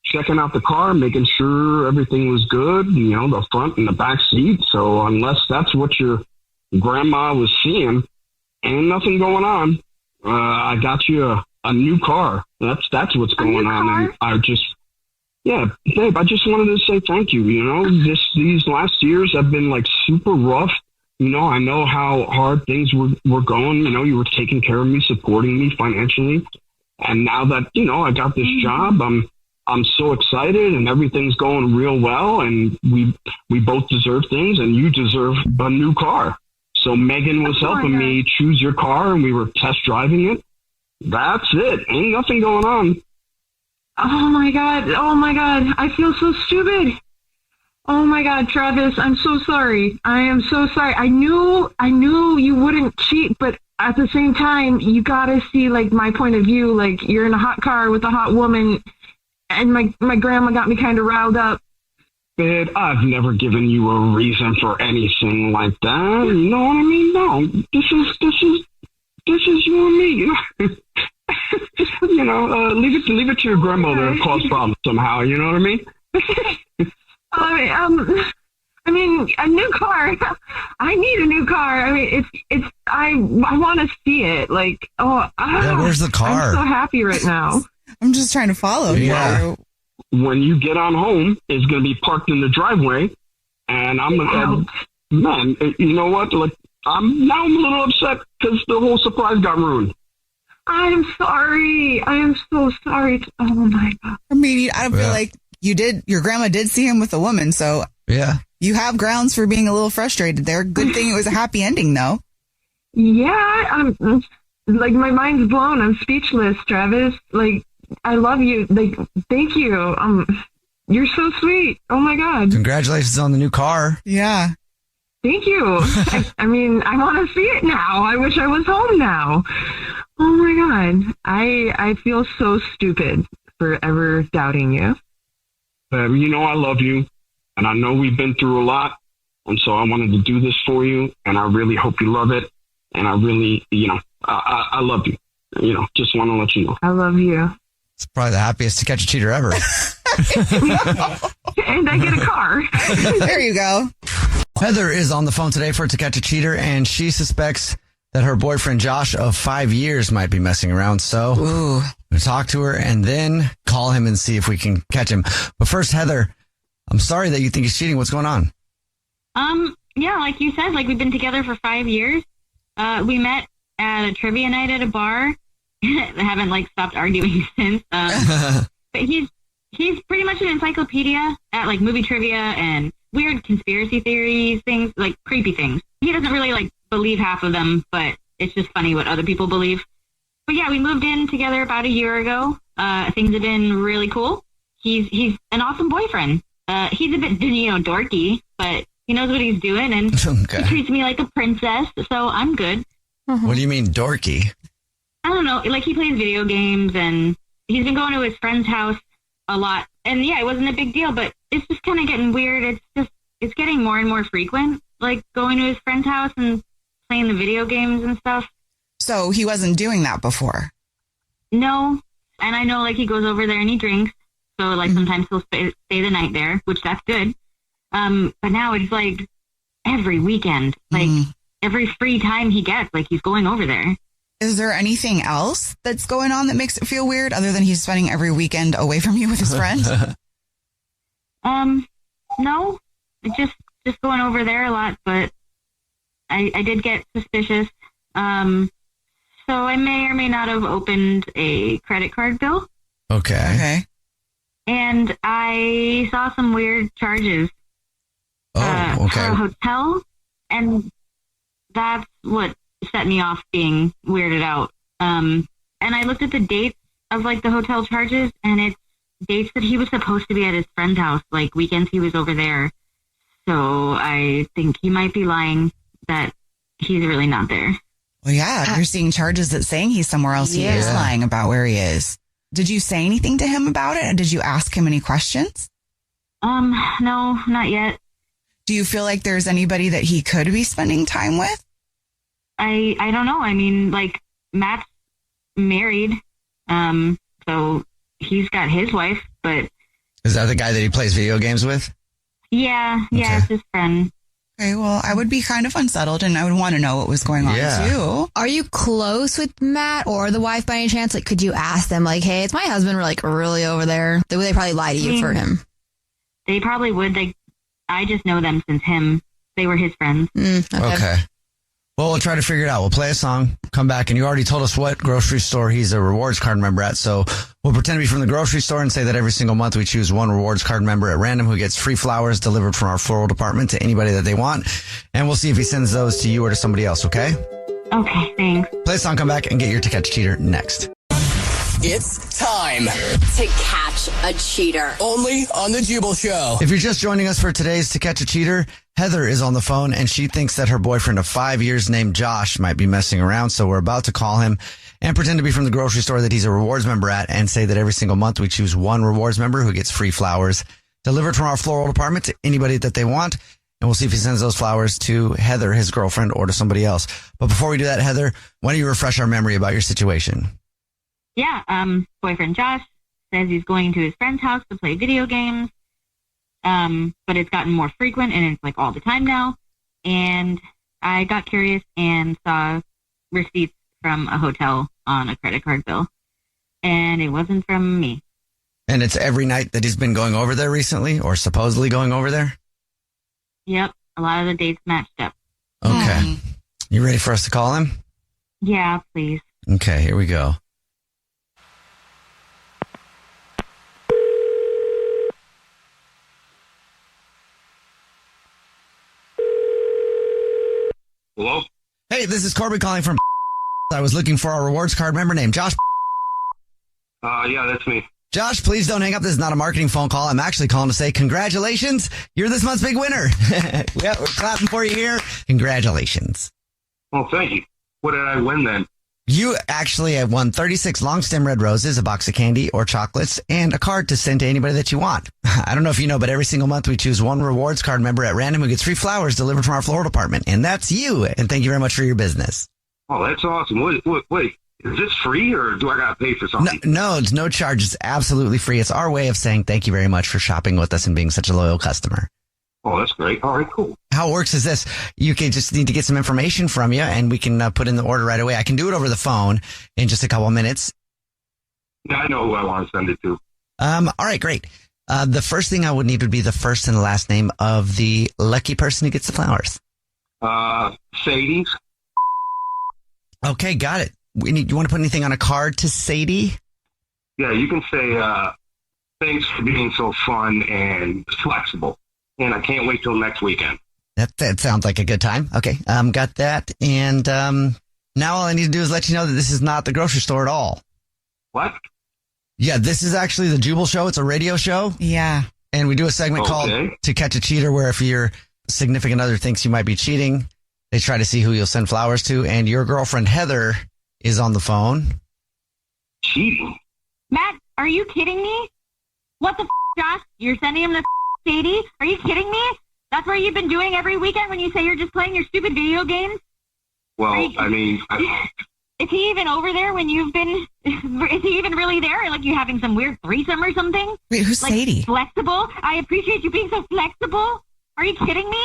checking out the car, making sure everything was good, the front and the back seat. So unless that's what your grandma was seeing, ain't nothing going on. I got you a new car. That's what's going on. And I just, yeah, babe, I just wanted to say thank you. These last years have been super rough. I know how hard things were going. You were taking care of me, supporting me financially. And now that, I got this job, I'm so excited and everything's going real well. And we both deserve things and you deserve a new car. So Megan was helping me choose your car and we were test driving it. That's it. Ain't nothing going on. Oh my God. I feel so stupid. Oh my God, Travis, I'm so sorry. I am so sorry. I knew you wouldn't cheat, but at the same time, you gotta see my point of view. You're in a hot car with a hot woman and my grandma got me kind of riled up. Babe, I've never given you a reason for anything like that. You know what I mean? No, this is you and me. Leave it to your grandmother to cause problems somehow. You know what I mean? I mean, a new car. I need a new car. I mean, I want to see it. Where's the car? I'm so happy right now. I'm just trying to follow. Yeah. When you get on home, it's going to be parked in the driveway, and I'm going to, man, you know what? I'm a little upset because the whole surprise got ruined. I'm sorry. I am so sorry. Oh my God. I mean, I don't feel like your grandma did see him with a woman, so yeah, you have grounds for being a little frustrated there. Good thing it was a happy ending, though. Yeah, I'm my mind's blown. I'm speechless, Travis. I love you. Like, thank you. You're so sweet. Oh my God. Congratulations on the new car. Yeah. Thank you. I mean, I want to see it now. I wish I was home now. Oh my God. I feel so stupid for ever doubting you. You know I love you, and I know we've been through a lot, and so I wanted to do this for you, and I really hope you love it, and I really, I love you. Just want to let you know. I love you. It's probably the happiest To Catch a Cheater ever. And I get a car. There you go. Heather is on the phone today for To Catch a Cheater, and she suspects that her boyfriend Josh of 5 years might be messing around. So we'll talk to her and then call him and see if we can catch him. But first, Heather, I'm sorry that you think he's cheating. What's going on? Yeah, like you said, like we've been together for 5 years. We met at a trivia night at a bar. I haven't stopped arguing since. But he's pretty much an encyclopedia at movie trivia and weird conspiracy theories, things like creepy things. He doesn't really believe half of them, but it's just funny what other people believe. But yeah, we moved in together about a year ago. Things have been really cool. He's an awesome boyfriend. He's a bit, dorky, but he knows what he's doing, and he treats me like a princess, so I'm good. What do you mean dorky? I don't know. He plays video games, and he's been going to his friend's house a lot. And yeah, it wasn't a big deal, but it's just kind of getting weird. It's getting more and more frequent, going to his friend's house and playing the video games and stuff. So he wasn't doing that before? No. And I know, he goes over there and he drinks. So, sometimes he'll stay the night there, which that's good. But now it's, every weekend. Every free time he gets, he's going over there. Is there anything else that's going on that makes it feel weird other than he's spending every weekend away from you with his friends? No. It's just going over there a lot, but I did get suspicious. So I may or may not have opened a credit card bill. Okay. And I saw some weird charges. Okay. For a hotel, and that's what set me off being weirded out. And I looked at the dates of the hotel charges, and it's dates that he was supposed to be at his friend's house, weekends he was over there. So I think he might be lying that he's really not there. Well, yeah, if you're seeing charges that saying he's somewhere else, he is lying about where he is. Did you say anything to him about it? And did you ask him any questions? No, not yet. Do you feel like there's anybody that he could be spending time with? I don't know. I mean, Matt's married, so he's got his wife, but... Is that the guy that he plays video games with? Yeah, it's his friend. Okay, well, I would be kind of unsettled, and I would want to know what was going on, too. Are you close with Matt or the wife by any chance? Could you ask them, hey, it's my husband, we're really over there? They probably lie to you for him. They probably would. I just know them since they were his friends. Okay. Well, we'll try to figure it out. We'll play a song, come back, and you already told us what grocery store he's a rewards card member at. So we'll pretend to be from the grocery store and say that every single month we choose one rewards card member at random who gets free flowers delivered from our floral department to anybody that they want. And we'll see if he sends those to you or to somebody else, okay? Okay, thanks. Play a song, come back, and get your To Catch a Cheater next. It's time to catch a cheater. only on The Jubal Show. If you're just joining us for today's To Catch a Cheater, Heather is on the phone and she thinks that her boyfriend of 5 years named Josh might be messing around. So we're about to call him and pretend to be from the grocery store that he's a rewards member at and say that every single month we choose one rewards member who gets free flowers delivered from our floral department to anybody that they want. And we'll see if he sends those flowers to Heather, his girlfriend, or to somebody else. But before we do that, Heather, why don't you refresh our memory about your situation? Yeah, boyfriend Josh says he's going to his friend's house to play video games. But it's gotten more frequent and it's all the time now. And I got curious and saw receipts from a hotel on a credit card bill. And it wasn't from me. And it's every night that he's been going over there recently or supposedly going over there? Yep. A lot of the dates matched up. Okay. You ready for us to call him? Yeah, please. Okay, here we go. Hello? Hey, this is Corbin calling from I was looking for a rewards card member named Josh. Yeah, that's me. Josh, please don't hang up. This is not a marketing phone call. I'm actually calling to say congratulations. You're this month's big winner. Yeah, we're clapping for you here. Congratulations. Well, thank you. What did I win then? You actually have won 36 long stem red roses, a box of candy or chocolates, and a card to send to anybody that you want. I don't know if you know, but every single month we choose one rewards card member at random who gets free flowers delivered from our floral department. And that's you. And thank you very much for your business. Oh, that's awesome. Wait. Is this free or do I got to pay for something? No, it's no charge. It's absolutely free. It's our way of saying thank you very much for shopping with us and being such a loyal customer. Oh, that's great. All right, cool. How it works is this. You can just need to get some information from you and we can put in the order right away. I can do it over the phone in just a couple of minutes. Yeah, I know who I want to send it to. All right, great. The first thing I would need would be the first and the last name of the lucky person who gets the flowers. Sadie's. Okay, got it. You want to put anything on a card to Sadie? Yeah, you can say, thanks for being so fun and flexible. And I can't wait till next weekend. That sounds like a good time. Okay, got that. And now all I need to do is let you know that this is not the grocery store at all. What? Yeah, this is actually the Jubal Show. It's a radio show. Yeah. And we do a segment called To Catch a Cheater, where if your significant other thinks you might be cheating, they try to see who you'll send flowers to. And your girlfriend, Heather, is on the phone. Cheating? Matt, are you kidding me? What the Josh? You're sending him the Sadie? Are you kidding me? That's what you've been doing every weekend when you say you're just playing your stupid video games? Well, Is he even over there when you've been... Is he even really there? Like you having some weird threesome or something? Wait, who's like, Sadie? Flexible? I appreciate you being so flexible. Are you kidding me?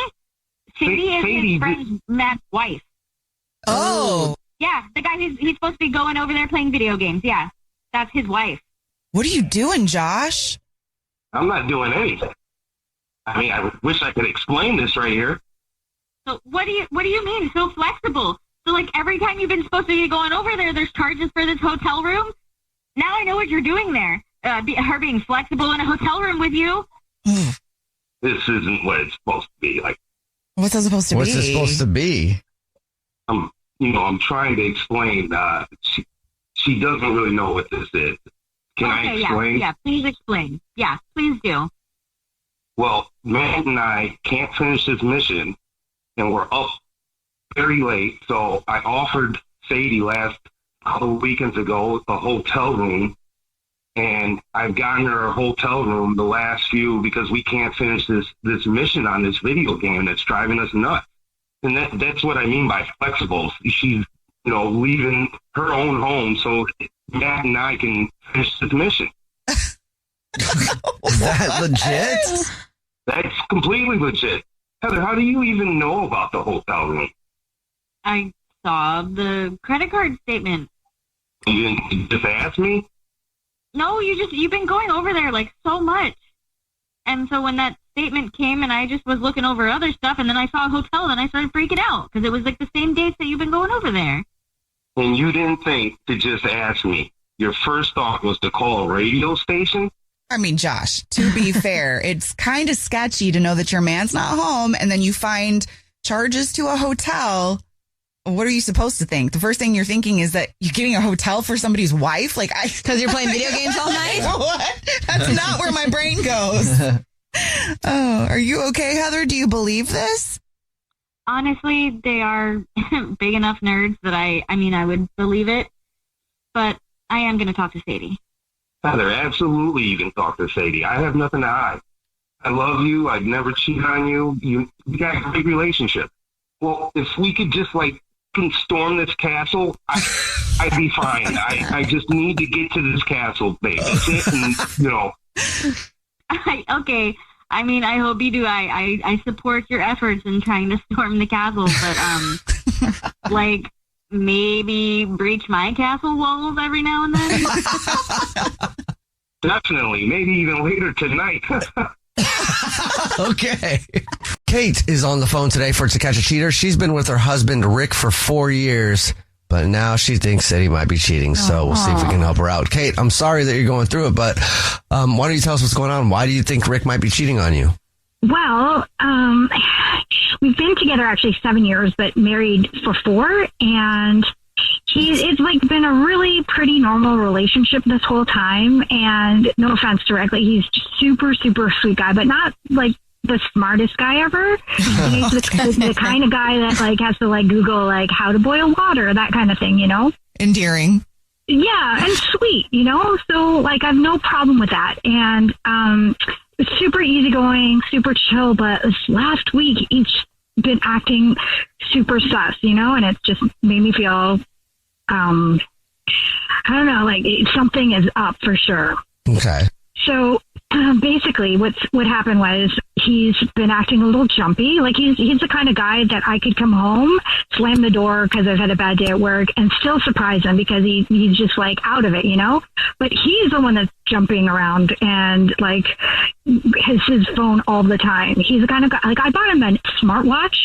Sadie is his friend Matt's wife. Oh. Yeah, the guy he's supposed to be going over there playing video games. Yeah, that's his wife. What are you doing, Josh? I'm not doing anything. I mean, I wish I could explain this right here. So what do you mean so flexible? So like every time you've been supposed to be going over there, there's charges for this hotel room? Now I know what you're doing there. Her being flexible in a hotel room with you. This isn't what it's supposed to be. Like, what's it supposed to be? What's it supposed to be? I'm trying to explain. She doesn't really know what this is. Can I explain? Yeah, please explain. Yeah, please do. Well, Matt and I can't finish this mission, and we're up very late. So I offered Sadie last couple of weekends ago a hotel room, and I've gotten her a hotel room the last few because we can't finish this mission on this video game that's driving us nuts. And that's what I mean by flexible. She's, leaving her own home so Matt and I can finish this mission. Is that legit? That's completely legit. Heather, how do you even know about the hotel room? I saw the credit card statement. You didn't just ask me? No, you've been going over there like so much. And so when that statement came and I just was looking over other stuff and then I saw a hotel and I started freaking out because it was like the same dates that you've been going over there. And you didn't think to just ask me. Your first thought was to call a radio station? I mean, Josh, to be fair, it's kind of sketchy to know that your man's not home and then you find charges to a hotel. What are you supposed to think? The first thing you're thinking is that you're getting a hotel for somebody's wife? Like, because you're playing video games all night? What? That's not where my brain goes. Oh, are you okay, Heather? Do you believe this? Honestly, they are big enough nerds that I would believe it. But I am going to talk to Sadie. Heather, absolutely you can talk to Sadie. I have nothing to hide. I love you. I'd never cheat on you. We got a great relationship. Well, if we could just, storm this castle, I'd be fine. I just need to get to this castle, babe. That's it. And, Okay. I mean, I hope you do. I support your efforts in trying to storm the castle, but, maybe breach my castle walls every now and then? Definitely. Maybe even later tonight. Okay. Kate is on the phone today for To Catch a Cheater. She's been with her husband, Rick, for 4 years, but now she thinks that he might be cheating, so we'll see if we can help her out. Kate, I'm sorry that you're going through it, but why don't you tell us what's going on? Why do you think Rick might be cheating on you? Well, we've been together actually 7 years, but married for 4, and It's like been a really pretty normal relationship this whole time. And no offense directly, he's super, super sweet guy, but not like the smartest guy ever. He's the kind of guy that like has to like Google like how to boil water, that kind of thing, you know? Endearing. Yeah, and sweet, you know? So like I have no problem with that. And super easygoing, super chill, but this last week he's been acting super sus, you know, and it's just made me feel I don't know, like something is up for sure. Okay. So basically what happened was he's been acting a little jumpy. Like he's the kind of guy that I could come home, slam the door because I've had a bad day at work and still surprise him because he's just like out of it, you know? But he's the one that's jumping around and like has his phone all the time. He's the kind of guy, like I bought him a smartwatch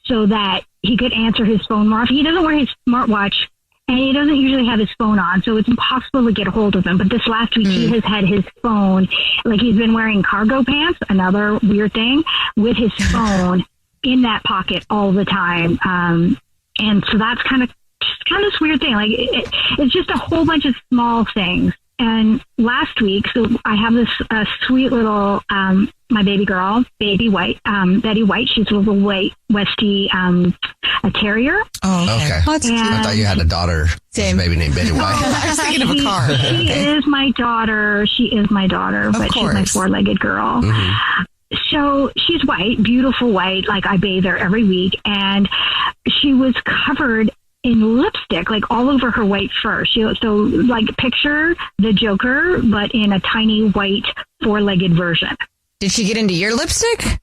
so that he could answer his phone more often. He doesn't wear his smartwatch and he doesn't usually have his phone on, so it's impossible to get a hold of him. But this last week, he has had his phone, like he's been wearing cargo pants, another weird thing, with his phone in that pocket all the time. And so that's kind of this weird thing. Like it's just a whole bunch of small things. And last week, so I have this sweet little, my baby girl, Betty White. She's a little white Westie, a terrier. Oh, okay. I thought you had a daughter, Same. Baby named Betty White. I was thinking of a car. She is my daughter. But she's my four-legged girl. Mm-hmm. So she's white, beautiful white. Like I bathe her every week, and she was covered in lipstick, like all over her white fur. So like picture the Joker, but in a tiny white four-legged version. Did she get into your lipstick?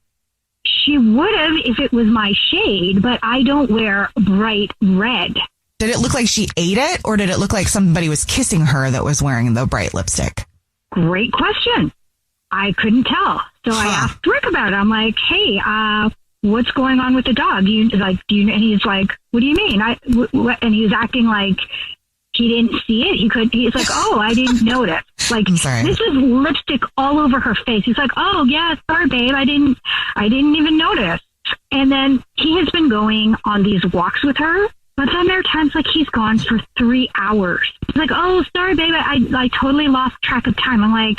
She would have if it was my shade, but I don't wear bright red. Did it look like she ate it, or did it look like somebody was kissing her that was wearing the bright lipstick? Great question. I couldn't tell. So I asked Rick about it. I'm like, hey, what's going on with the dog? And he's like, what do you mean? And he was acting like he didn't see it. He's like, oh, I didn't notice. Like, this is lipstick all over her face. He's like, oh yeah, sorry babe. I didn't even notice. And then he has been going on these walks with her. But then there are times like he's gone for 3 hours. He's like, oh, sorry babe. I totally lost track of time. I'm like,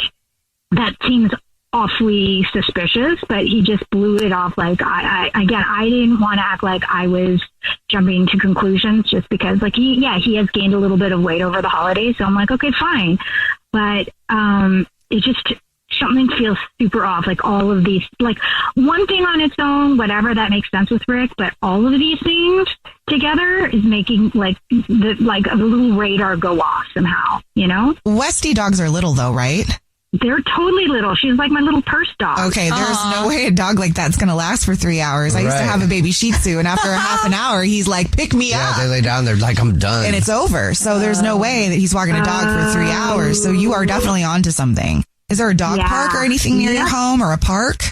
that seems awfully suspicious, but he just blew it off. Like I didn't want to act like I was jumping to conclusions just because like he has gained a little bit of weight over the holidays. So I'm like, okay, fine. But, it just, something feels super off. Like all of these, like one thing on its own, whatever, that makes sense with Rick, but all of these things together is making like a little radar go off somehow, you know? Westie dogs are little though, right? They're totally little. She's like my little purse dog. Okay, there's no way a dog like that's going to last for 3 hours. I used to have a baby Shih Tzu, and after half an hour, he's like, pick me up. Yeah, they lay down, they're like, I'm done. And it's over. So there's no way that he's walking a dog for 3 hours. So you are definitely onto something. Is there a dog park or anything near your home or a park?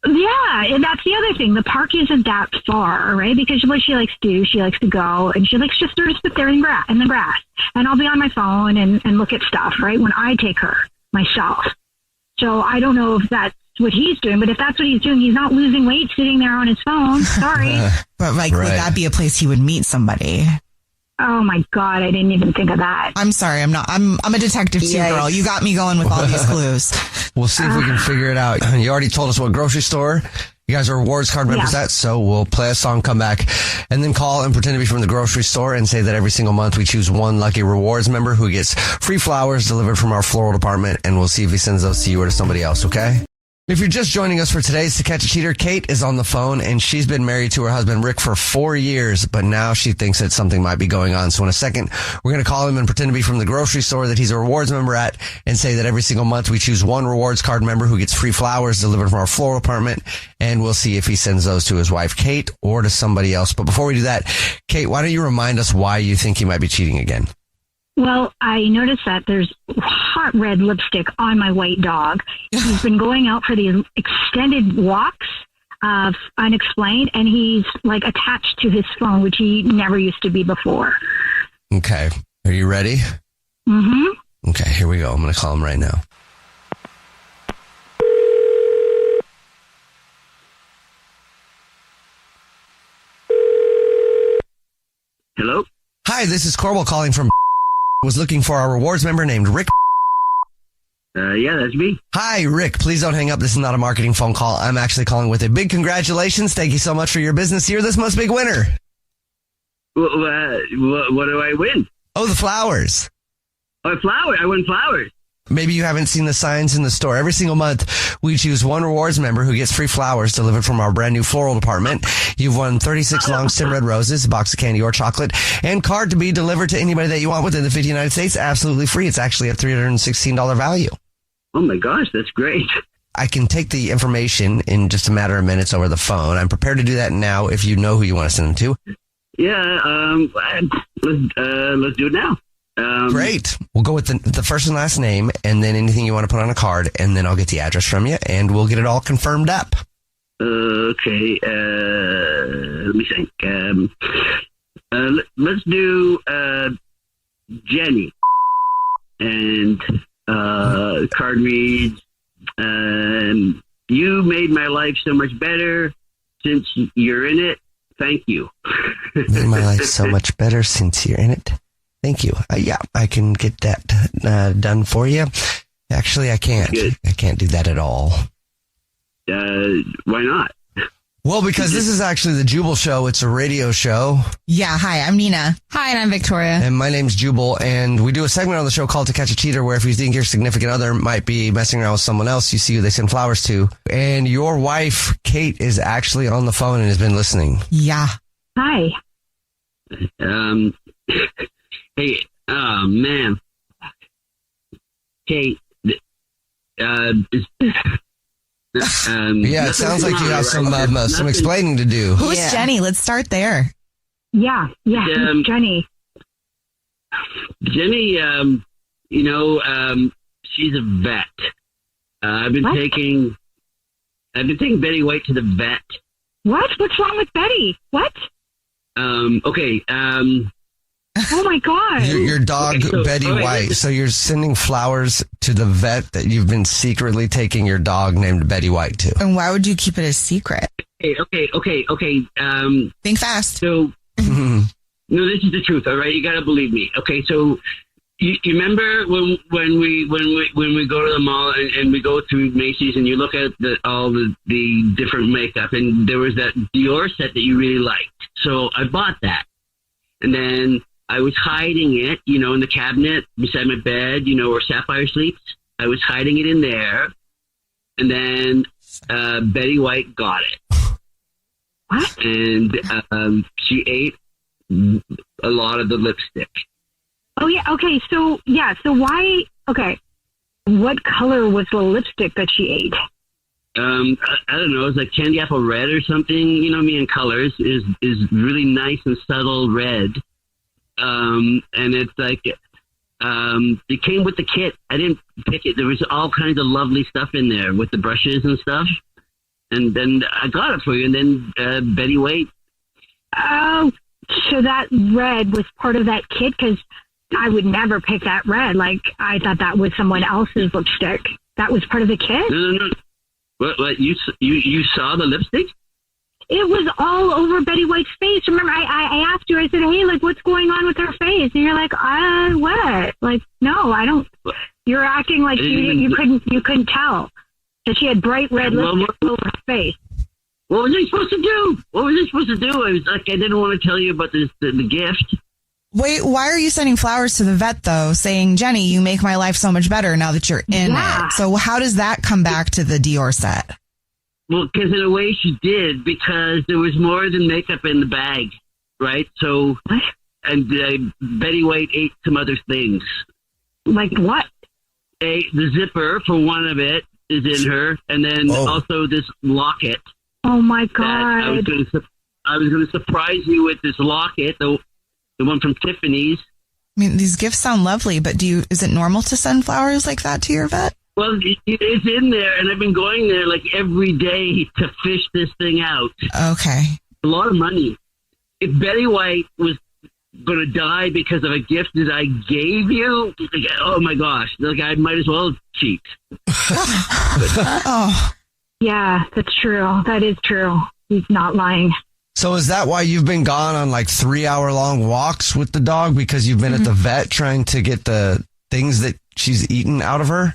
Yeah, and that's the other thing. The park isn't that far, right? Because what she likes to do, she likes to go and she likes just to sit there in the grass. And I'll be on my phone and look at stuff, right? When I take her myself. So I don't know if that's what he's doing, but if that's what he's doing, he's not losing weight sitting there on his phone. Sorry. But like, would that be a place he would meet somebody? Oh my God, I didn't even think of that. I'm sorry, I'm a detective too, girl. You got me going with all these clues. We'll see if we can figure it out. You already told us what grocery store. You guys are rewards card members at, so we'll play a song, come back, and then call and pretend to be from the grocery store and say that every single month we choose one lucky rewards member who gets free flowers delivered from our floral department, and we'll see if he sends those to you or to somebody else, okay? If you're just joining us for today's To Catch a Cheater, Kate is on the phone, and she's been married to her husband, Rick, for 4 years, but now she thinks that something might be going on. So in a second, we're going to call him and pretend to be from the grocery store that he's a rewards member at and say that every single month we choose one rewards card member who gets free flowers delivered from our floral department, and we'll see if he sends those to his wife, Kate, or to somebody else. But before we do that, Kate, why don't you remind us why you think he might be cheating again? Well, I noticed that there's hot red lipstick on my white dog. He's been going out for these extended walks, unexplained, and he's like attached to his phone, which he never used to be before. Okay. Are you ready? Mm-hmm. Okay, here we go. I'm going to call him right now. Hello? Hi, Hi, this is Corbel calling from was looking for a rewards member named Rick. Yeah, that's me. Hi, Rick. Please don't hang up. This is not a marketing phone call. I'm actually calling with a big congratulations. Thank you so much for your business. You're this month's big winner. What do I win? Oh, the flowers. Oh, flowers. I win flowers. Maybe you haven't seen the signs in the store. Every single month, we choose one rewards member who gets free flowers delivered from our brand new floral department. You've won 36 long stem red roses, a box of candy or chocolate, and card to be delivered to anybody that you want within the 50 United States. Absolutely free. It's actually a $316 value. Oh my gosh, that's great. I can take the information in just a matter of minutes over the phone. I'm prepared to do that now if you know who you want to send them to. Yeah, let's do it now. Great. We'll go with the first and last name and then anything you want to put on a card, and then I'll get the address from you and we'll get it all confirmed up. Okay. Let me think. Let's do Jenny. And card reads, you made my life so much better since you're in it. Thank you. Made my life so much better since you're in it. Thank you. Yeah, I can get that done for you. Actually, I can't. Good. I can't do that at all. Why not? Well, because this is actually the Jubal Show. It's a radio show. Yeah, hi, I'm Nina. Hi, and I'm Victoria. And my name's Jubal, and we do a segment on the show called To Catch a Cheater, where if you think your significant other might be messing around with someone else, you see who they send flowers to. And your wife, Kate, is actually on the phone and has been listening. Yeah. Hi. Hey, oh man. Kate, yeah, it sounds like you have some explaining to do. Who's Jenny? Let's start there. Yeah, who's Jenny? Jenny, she's a vet. I've been taking Betty White to the vet. What? What's wrong with Betty? What? Okay. Oh my God. Your dog, okay, Betty White. So you're sending flowers to the vet that you've been secretly taking your dog named Betty White to. And why would you keep it a secret? Okay. Think fast. So, no, this is the truth. All right. You got to believe me. Okay. So you remember when we go to the mall and we go through Macy's and you look at all the different makeup, and there was that Dior set that you really liked. So I bought that. And then I was hiding it, in the cabinet beside my bed, where Sapphire sleeps. I was hiding it in there. And then Betty White got it. What? And she ate a lot of the lipstick. Oh, yeah. Okay. So why? Okay. What color was the lipstick that she ate? I don't know. It's like candy apple red or something. You know me in colors is really nice and subtle red. And it's like, it came with the kit. I didn't pick it. There was all kinds of lovely stuff in there with the brushes and stuff. And then I got it for you. And then, Betty White. Oh, so that red was part of that kit? Because I would never pick that red. Like, I thought that was someone else's lipstick. That was part of the kit? No. What? You saw the lipstick? It was all over Betty White's face. Remember, I asked you, I said, hey, like, what's going on with her face? And you're like, what? Like, no, I don't. You're acting like you couldn't tell that she had bright red lipstick over her face. What was I supposed to do? I was like, I didn't want to tell you about the gift. Wait, why are you sending flowers to the vet, though, saying, Jenny, you make my life so much better now that you're in it? So how does that come back to the Dior set? Well, because in a way she did, because there was more than makeup in the bag, right? So, and Betty White ate some other things. Like what? The zipper, for one of it, is in her, and then also this locket. Oh, my God. I was going to surprise you with this locket, the one from Tiffany's. I mean, these gifts sound lovely, but is it normal to send flowers like that to your vet? Well, it's in there, and I've been going there like every day to fish this thing out. Okay. A lot of money. If Betty White was going to die because of a gift that I gave you, oh my gosh, like I might as well cheat. Oh. Yeah, that's true. That is true. He's not lying. So is that why you've been gone on like 3-hour-long walks with the dog? Because you've been at the vet trying to get the things that she's eaten out of her?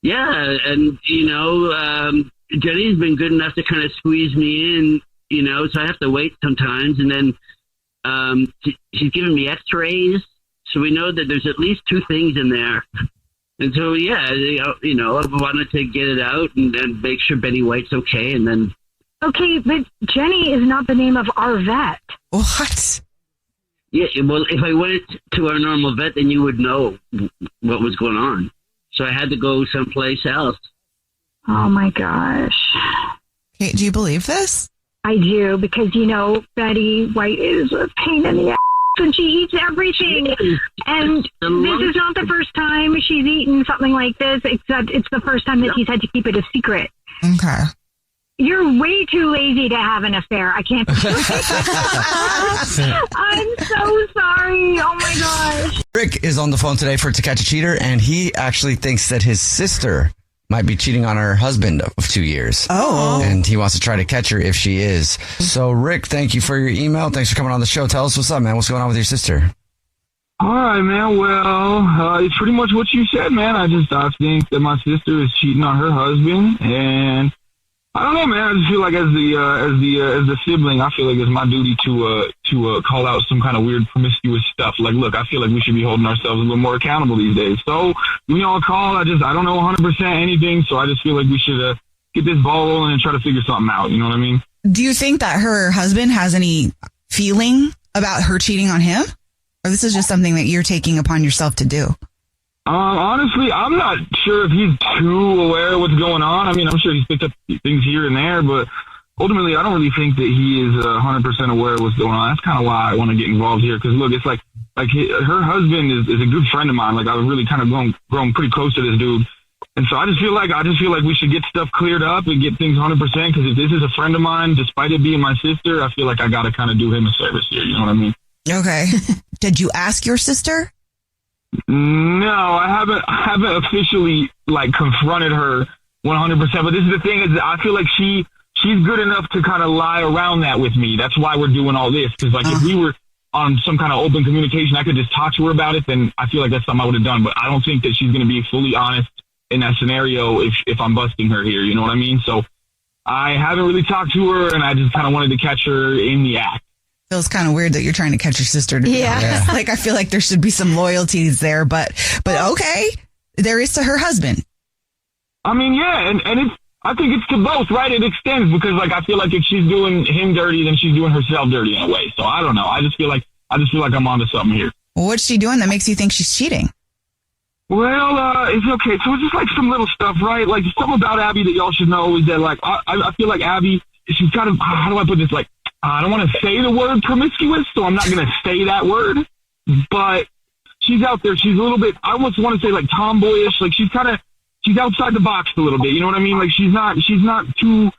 Yeah, and, Jenny's been good enough to kind of squeeze me in, so I have to wait sometimes. And then she's giving me x-rays, so we know that there's at least 2 things in there. And so, I wanted to get it out and make sure Betty White's okay, and then... Okay, but Jenny is not the name of our vet. What? Yeah, well, if I went to our normal vet, then you would know what was going on. So I had to go someplace else. Oh, my gosh. Okay, do you believe this? I do, because, Betty White is a pain in the ass, and she eats everything. And this is not the first time she's eaten something like this, except it's the first time that she's had to keep it a secret. Okay. You're way too lazy to have an affair. I can't. I'm so sorry. Oh my gosh. Rick is on the phone today for To Catch a Cheater, and he actually thinks that his sister might be cheating on her husband of 2 years. Oh. And he wants to try to catch her if she is. So, Rick, thank you for your email. Thanks for coming on the show. Tell us what's up, man. What's going on with your sister? All right, man. Well, it's pretty much what you said, man. I think that my sister is cheating on her husband, and I don't know, man. I just feel like as the sibling, I feel like it's my duty to call out some kind of weird promiscuous stuff. Like, look, I feel like we should be holding ourselves a little more accountable these days. So, give me all a call. I don't know 100% anything, so I just feel like we should get this ball rolling and try to figure something out. You know what I mean? Do you think that her husband has any feeling about her cheating on him? Or this is just something that you're taking upon yourself to do? Honestly, I'm not sure if he's too aware of what's going on. I mean, I'm sure he's picked up things here and there, but ultimately, I don't really think that he is 100% aware of what's going on. That's kind of why I want to get involved here. Because look, it's like her husband is a good friend of mine. Like, I've really kind of grown pretty close to this dude, and so I just feel like we should get stuff cleared up and get things 100%. Because if this is a friend of mine, despite it being my sister, I feel like I got to kind of do him a service here. You know what I mean? Okay. Did you ask your sister? No, I haven't officially confronted her 100%. But this is the thing, is I feel like she's good enough to kind of lie around that with me. That's why we're doing all this. Because if we were on some kind of open communication, I could just talk to her about it. Then I feel like that's something I would have done. But I don't think that she's going to be fully honest in that scenario if I'm busting her here. You know what I mean? So I haven't really talked to her, and I just kind of wanted to catch her in the act. Feels kind of weird that you're trying to catch your sister. To be honest. Like, I feel like there should be some loyalties there, but okay, there is to her husband. I mean, yeah, and I think it's to both, right? It extends because, I feel like if she's doing him dirty, then she's doing herself dirty in a way. So I don't know. I just feel like I'm onto something here. Well, what's she doing that makes you think she's cheating? Well, it's okay. So it's just some little stuff, right? Like, something about Abby that y'all should know is that, I feel like Abby, she's kind of, how do I put this? I don't want to say the word promiscuous, so I'm not going to say that word. But she's out there. She's a little bit, I almost want to say tomboyish. She's outside the box a little bit. You know what I mean? She's not too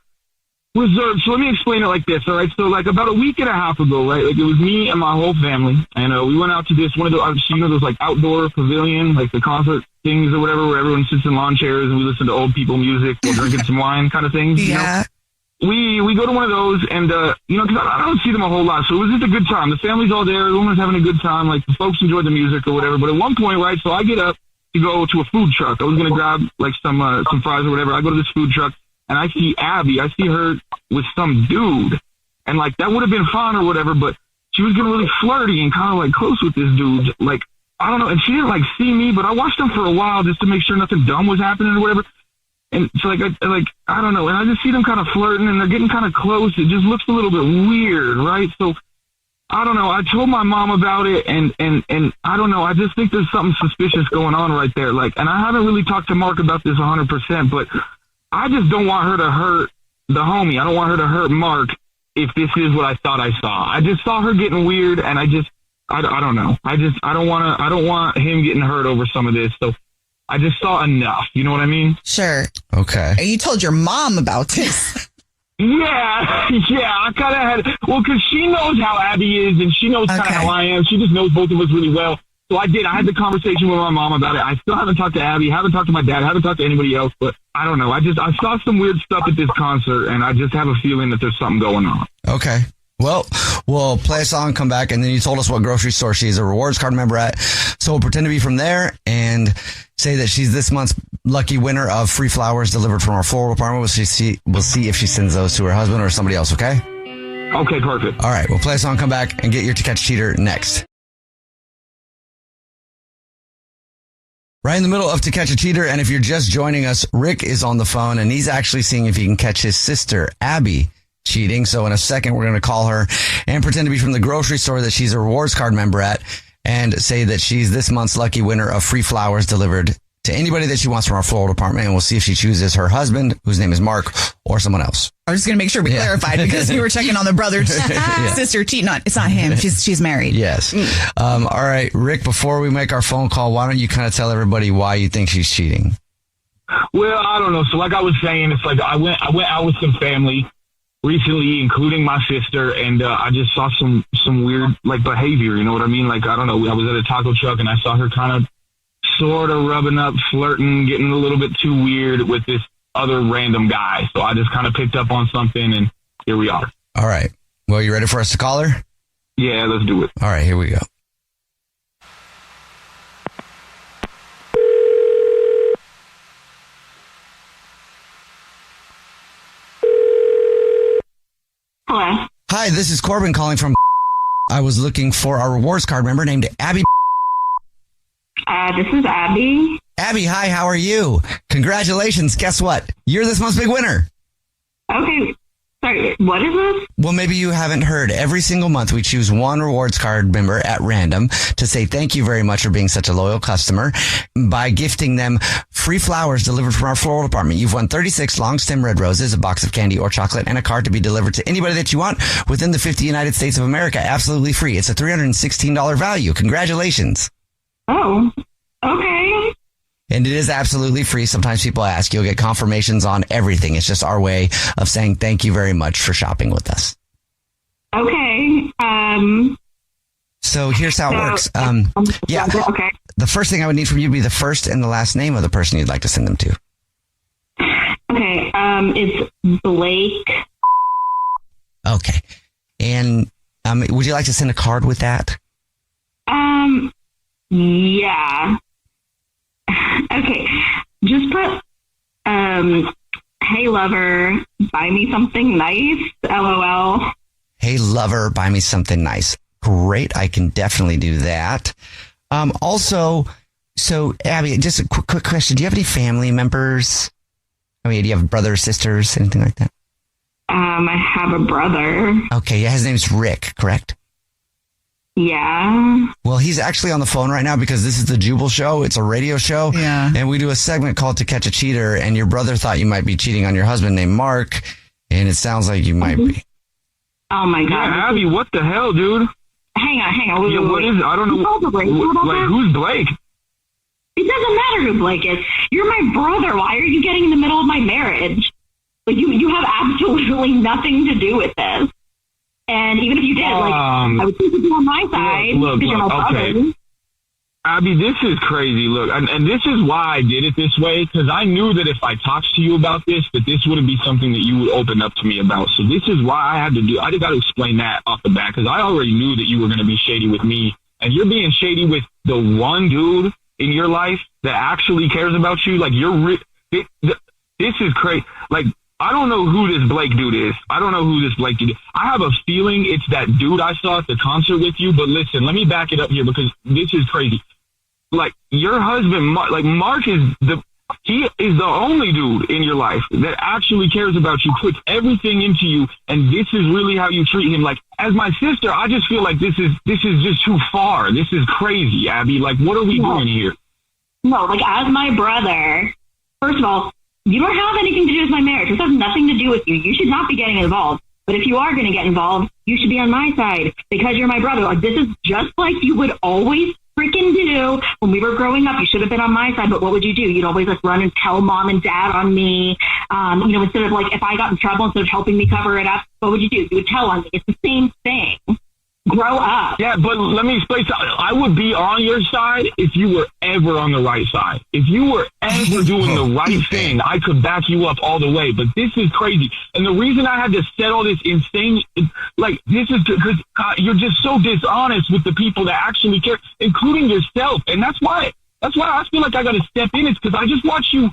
reserved. So let me explain it like this. All right. So about a week and a half ago, right? It was me and my whole family, and we went out to this one of those outdoor pavilion, the concert things or whatever, where everyone sits in lawn chairs and we listen to old people music while drinking some wine, kind of things. Yeah. You know? We go to one of those, and because I don't see them a whole lot, so it was just a good time. The family's all there, everyone was having a good time. The folks enjoyed the music or whatever. But at one point, right, so I get up to go to a food truck. I was going to grab some fries or whatever. I go to this food truck, and I see Abby. I see her with some dude, and that would have been fun or whatever. But she was getting really flirty and kind of close with this dude. I don't know, and she didn't see me, but I watched them for a while just to make sure nothing dumb was happening or whatever. And so, I don't know, and I just see them kind of flirting, and they're getting kind of close. It just looks a little bit weird, right? So, I don't know. I told my mom about it, and I don't know. I just think there's something suspicious going on right there. And I haven't really talked to Mark about this 100%, but I just don't want her to hurt the homie. I don't want her to hurt Mark if this is what I thought I saw. I just saw her getting weird, and I don't know. I don't want him getting hurt over some of this, so I just saw enough. You know what I mean? Sure. Okay. You told your mom about this. Yeah, I kind of had, because she knows how Abby is, and she knows kind of how I am. She just knows both of us really well. So I had the conversation with my mom about it. I still haven't talked to Abby, haven't talked to my dad, haven't talked to anybody else, but I don't know. I saw some weird stuff at this concert, and I just have a feeling that there's something going on. Okay. Well, we'll play a song, come back, and then you told us what grocery store she's a rewards card member at. So we'll pretend to be from there and say that she's this month's lucky winner of free flowers delivered from our floral department. We'll see if she sends those to her husband or somebody else, okay? Okay, perfect. All right, we'll play a song, come back, and get your To Catch a Cheater next. Right in the middle of To Catch a Cheater, and if you're just joining us, Rick is on the phone, and he's actually seeing if he can catch his sister, Abby, cheating. So in a second, we're going to call her and pretend to be from the grocery store that she's a rewards card member at and say that she's this month's lucky winner of free flowers delivered to anybody that she wants from our floral department. And we'll see if she chooses her husband, whose name is Mark, or someone else. I was just going to make sure we clarified because we were checking on the brother sister cheating on. It's not him. She's married. Yes. All right, Rick, before we make our phone call, why don't you kind of tell everybody why you think she's cheating? Well, I don't know. So like I was saying, it's like I went out with some family recently, including my sister, and I just saw some weird like behavior. You know what I mean? Like, I don't know. I was at a taco truck and I saw her kind of sort of rubbing up, flirting, getting a little bit too weird with this other random guy. So I just kind of picked up on something, and here we are. All right. Well, you ready for us to call her? Yeah, let's do it. All right, here we go. Hello. Hi, this is Corbin calling from. I was looking for a rewards card member named Abby. This is Abby. Abby, hi, how are you? Congratulations. Guess what? You're this month's big winner. Okay. Sorry, what is this? Well, maybe you haven't heard. Every single month, we choose one rewards card member at random to say thank you very much for being such a loyal customer by gifting them free flowers delivered from our floral department. You've won 36 long stem red roses, a box of candy or chocolate, and a card to be delivered to anybody that you want within the 50 United States of America. Absolutely free. It's a $316 value. Congratulations. Oh, okay. And it is absolutely free. Sometimes people ask, you'll get confirmations on everything. It's just our way of saying thank you very much for shopping with us. Okay. So here's how it works. Yeah. Okay. The first thing I would need from you would be the first and the last name of the person you'd like to send them to. Okay. It's Blake. Okay. And would you like to send a card with that? Yeah. Okay. Just put, hey lover, buy me something nice, LOL. Hey lover, buy me something nice. Great. I can definitely do that. Also, so Abby, just a quick question. Do you have any family members? I mean, do you have brothers, sisters, anything like that? I have a brother. Okay. Yeah. His name's Rick, correct? Yeah. Well, he's actually on the phone right now because this is the Jubal Show. It's a radio show. Yeah. And we do a segment called To Catch a Cheater. And your brother thought you might be cheating on your husband named Mark. And it sounds like you might be. Oh, my God. Yeah, Abby, what the hell, dude? Hang on. Yeah, what is it? I don't know. Like, who's Blake? It doesn't matter who Blake is. You're my brother. Why are you getting in the middle of my marriage? Like, you have absolutely nothing to do with this. And even if you did, I would think you'd be on my side because you're my brother. Okay. Abby, this is crazy. Look, and this is why I did it this way, because I knew that if I talked to you about this, that this wouldn't be something that you would open up to me about. So this is why I just got to explain that off the bat, because I already knew that you were going to be shady with me, and you're being shady with the one dude in your life that actually cares about you. Like, this is crazy. Like, I don't know who this Blake dude is. I have a feeling it's that dude I saw at the concert with you. But listen, let me back it up here because this is crazy. Like, your husband, Mark is the only dude in your life that actually cares about you, puts everything into you, and this is really how you treat him. Like, as my sister, I just feel like this is just too far. This is crazy, Abby. Like, what are we doing here? No, like, as my brother, first of all, you don't have anything to do with my marriage. This has nothing to do with you. You should not be getting involved. But if you are going to get involved, you should be on my side because you're my brother. Like, this is just like you would always freaking do when we were growing up. You should have been on my side, but what would you do? You'd always like run and tell mom and dad on me. Instead of like if I got in trouble, instead of helping me cover it up, what would you do? You would tell on me. It's the same thing. Grow up. Yeah, but let me explain something. I would be on your side if you were ever on the right side. If you were ever doing the right thing, I could back you up all the way. But this is crazy. And the reason I had to set all this insane, this is because you're just so dishonest with the people that actually care, including yourself. And that's why I feel like I got to step in. It's because I just watch you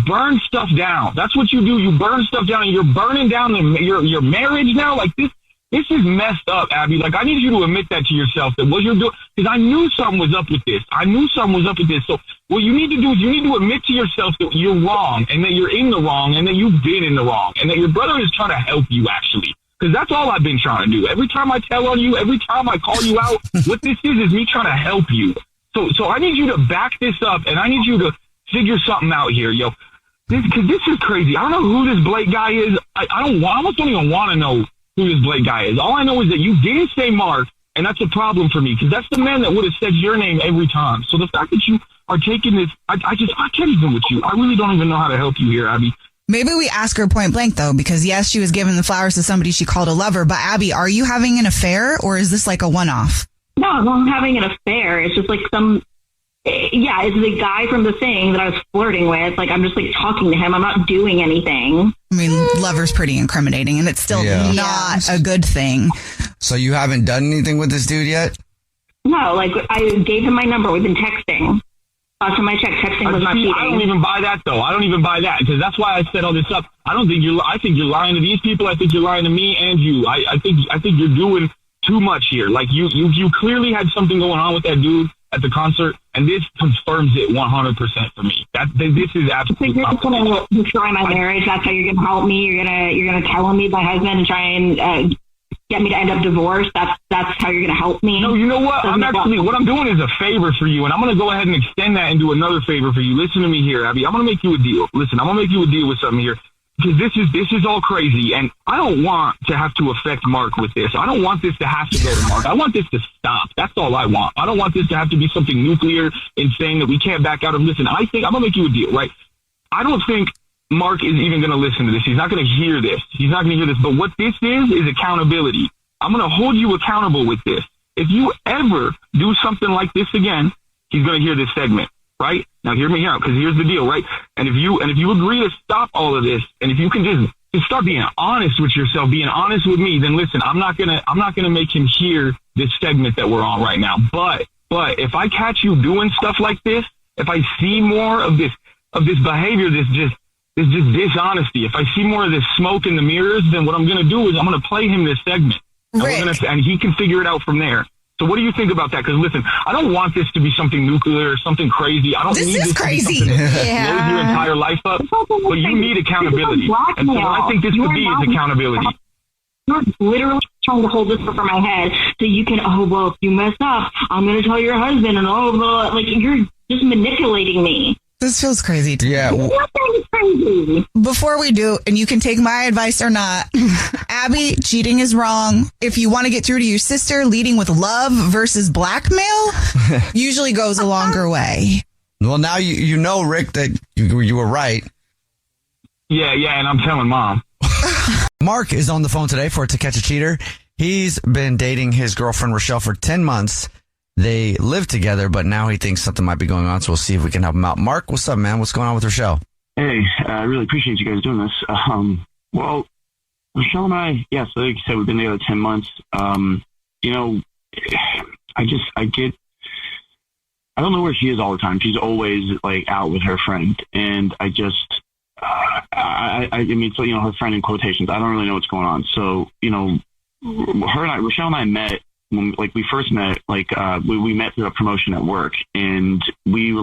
burn stuff down. That's what you do. You burn stuff down, and you're burning down your marriage now. Like this. This is messed up, Abby. Like, I need you to admit that to yourself, that what you're doing, because I knew something was up with this. So what you need to do is you need to admit to yourself that you're wrong, and that you're in the wrong, and that you've been in the wrong, and that your brother is trying to help you, actually. Because that's all I've been trying to do. Every time I tell on you, every time I call you out, what this is me trying to help you. So I need you to back this up, and I need you to figure something out here, yo. This is crazy. I don't know who this Blake guy is. I almost don't even want to know who this Blake guy is. All I know is that you didn't say Mark, and that's a problem for me, because that's the man that would have said your name every time. So the fact that you are taking this, I can't even with you. I really don't even know how to help you here, Abby. Maybe we ask her point blank, though, because yes, she was giving the flowers to somebody she called a lover, but Abby, are you having an affair, or is this like a one-off? No, I'm not having an affair. It's just like it's the guy from the thing that I was flirting with. Like, I'm just like talking to him. I'm not doing anything. I mean, lover's pretty incriminating, and it's still not a good thing. So you haven't done anything with this dude yet? No, like, I gave him my number. We've been texting. Last time I checked, texting was not cheating. I don't even buy that, though. I don't even buy that, because that's why I set all this up. I think you're lying to these people. I think you're lying to me and you. I think you're doing too much here. Like, you clearly had something going on with that dude at the concert, and this confirms it 100% for me. This is absolutely. You're just going to destroy my marriage. That's how you're going to help me. You're gonna tell on me, my husband, and try and get me to end up divorced. That's how you're going to help me. No, you know what? What I'm doing is a favor for you, and I'm going to go ahead and extend that and do another favor for you. Listen to me here, Abby. I'm going to make you a deal. Listen, I'm going to make you a deal with something here. Because this is all crazy, and I don't want to have to affect Mark with this. I don't want this to have to go to Mark. I want this to stop. That's all I want. I don't want this to have to be something nuclear, insane, that we can't back out of. Listen, I think I'm going to make you a deal, right? I don't think Mark is even going to listen to this. He's not going to hear this. But what this is accountability. I'm going to hold you accountable with this. If you ever do something like this again, he's going to hear this segment. Right? Now hear me out, because here's the deal, right? And if you agree to stop all of this, and if you can just start being honest with yourself, being honest with me, then listen, I'm not gonna make him hear this segment that we're on right now. But if I catch you doing stuff like this, if I see more of this behavior, this dishonesty, if I see more of this smoke in the mirrors, then what I'm gonna do is I'm gonna play him this segment, and he can figure it out from there. So what do you think about that? Because listen, I don't want this to be something nuclear or something crazy. I don't need this crazy. To be something that blows your entire life up. But you need accountability. And so what I think this could be is accountability. You're literally trying to hold this over my head so you can, if you mess up, I'm going to tell your husband, and like, you're just manipulating me. This feels crazy to me. Yeah. Crazy. Before we do, and you can take my advice or not, Abby, cheating is wrong. If you want to get through to your sister, leading with love versus blackmail usually goes a longer way. Well, now you know, Rick, that you were right. Yeah, and I'm telling Mom. Mark is on the phone today for To Catch a Cheater. He's been dating his girlfriend, Rochelle, for 10 months. They live together, but now he thinks something might be going on, so we'll see if we can help him out. Mark, what's up, man? What's going on with Rochelle? Hey, I really appreciate you guys doing this. Well, Rochelle and I, like you said, we've been together 10 months. I don't know where she is all the time. She's always like out with her friend, and I mean, her friend in quotations. I don't really know what's going on. So, Rochelle and I met. When, we first met, we met through a promotion at work, and we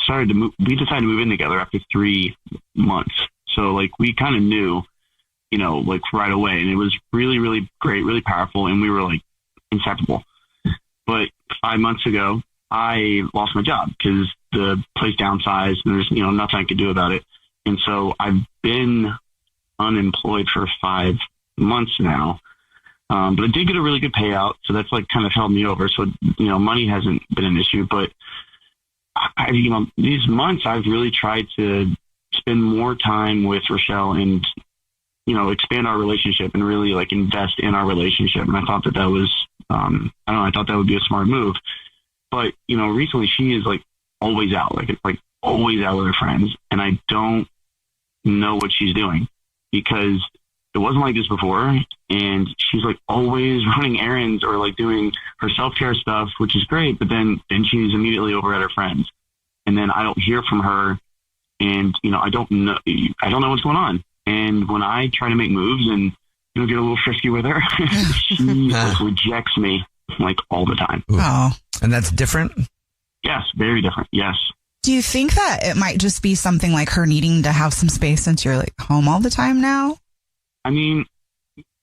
decided to move in together after 3 months. So we kind of knew, right away, and it was really, really great, really powerful, and we were inseparable. But 5 months ago, I lost my job because the place downsized, and there's nothing I could do about it. And so I've been unemployed for 5 months now. But I did get a really good payout, so that's kind of held me over. So, money hasn't been an issue, but these months I've really tried to spend more time with Rochelle and, expand our relationship and really like invest in our relationship. And I thought that was, I thought that would be a smart move. But, recently she is like always out, like always out with her friends. And I don't know what she's doing because it wasn't like this before. And she's like always running errands or like doing her self-care stuff, which is great. But then she's immediately over at her friends. And then I don't hear from her. And, I don't know what's going on. And when I try to make moves and, get a little frisky with her, she like, rejects me like all the time. Oh. And that's different? Yes, very different. Yes. Do you think that it might just be something like her needing to have some space since you're like home all the time now? I mean,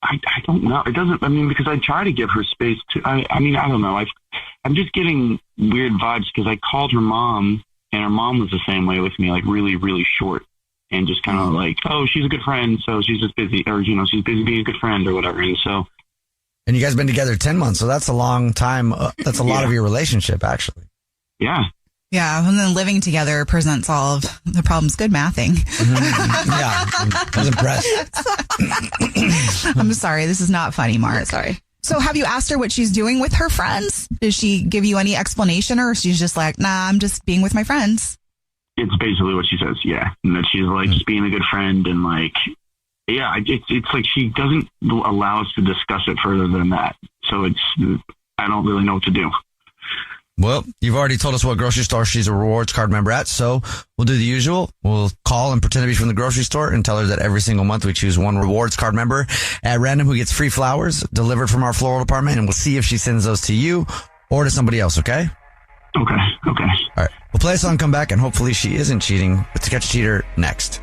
I don't know. It doesn't, because I try to give her space to, I don't know. I'm just getting weird vibes because I called her mom and her mom was the same way with me, like really, really short. And just kind of like, oh, she's a good friend, so she's just busy, or, she's busy being a good friend or whatever. And so. And you guys been together 10 months, so that's a long time. That's a lot of your relationship, actually. Yeah. Yeah, and then living together presents all of the problems. Good mathing. Yeah, I was impressed. I'm sorry, this is not funny, Mark. Sorry. So have you asked her what she's doing with her friends? Does she give you any explanation, or she's just like, nah, I'm just being with my friends? It's basically what she says, yeah. And that she's like just being a good friend and like, yeah, it's like she doesn't allow us to discuss it further than that. So I don't really know what to do. Well, you've already told us what grocery store she's a rewards card member at, so we'll do the usual. We'll call and pretend to be from the grocery store and tell her that every single month we choose one rewards card member at random who gets free flowers delivered from our floral department, and we'll see if she sends those to you or to somebody else, okay? Okay. All right. We'll play a song, come back, and hopefully she isn't cheating. But To Catch a Cheater next.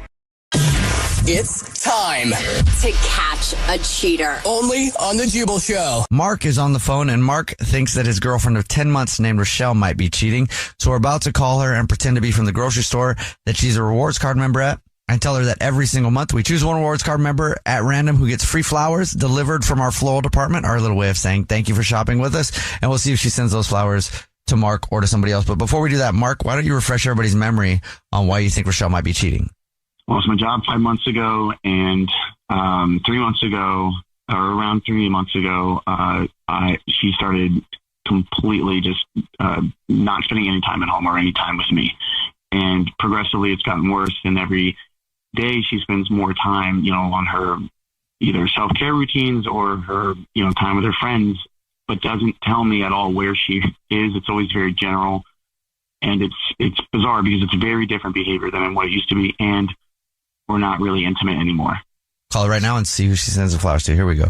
It's time to catch a cheater. Only on The Jubal Show. Mark is on the phone, and Mark thinks that his girlfriend of 10 months named Rochelle might be cheating. So we're about to call her and pretend to be from the grocery store that she's a rewards card member at, and tell her that every single month we choose one rewards card member at random who gets free flowers delivered from our floral department, our little way of saying thank you for shopping with us. And we'll see if she sends those flowers to Mark or to somebody else. But before we do that, Mark, why don't you refresh everybody's memory on why you think Rochelle might be cheating? Lost my job 5 months ago, and 3 months ago, or around 3 months ago, she started completely just not spending any time at home or any time with me. And progressively, it's gotten worse. And every day, she spends more time, on her either self-care routines or her, time with her friends, but doesn't tell me at all where she is. It's always very general. And it's bizarre because it's very different behavior than what it used to be. And we're not really intimate anymore. Call her right now and see who she sends the flowers to. Here we go.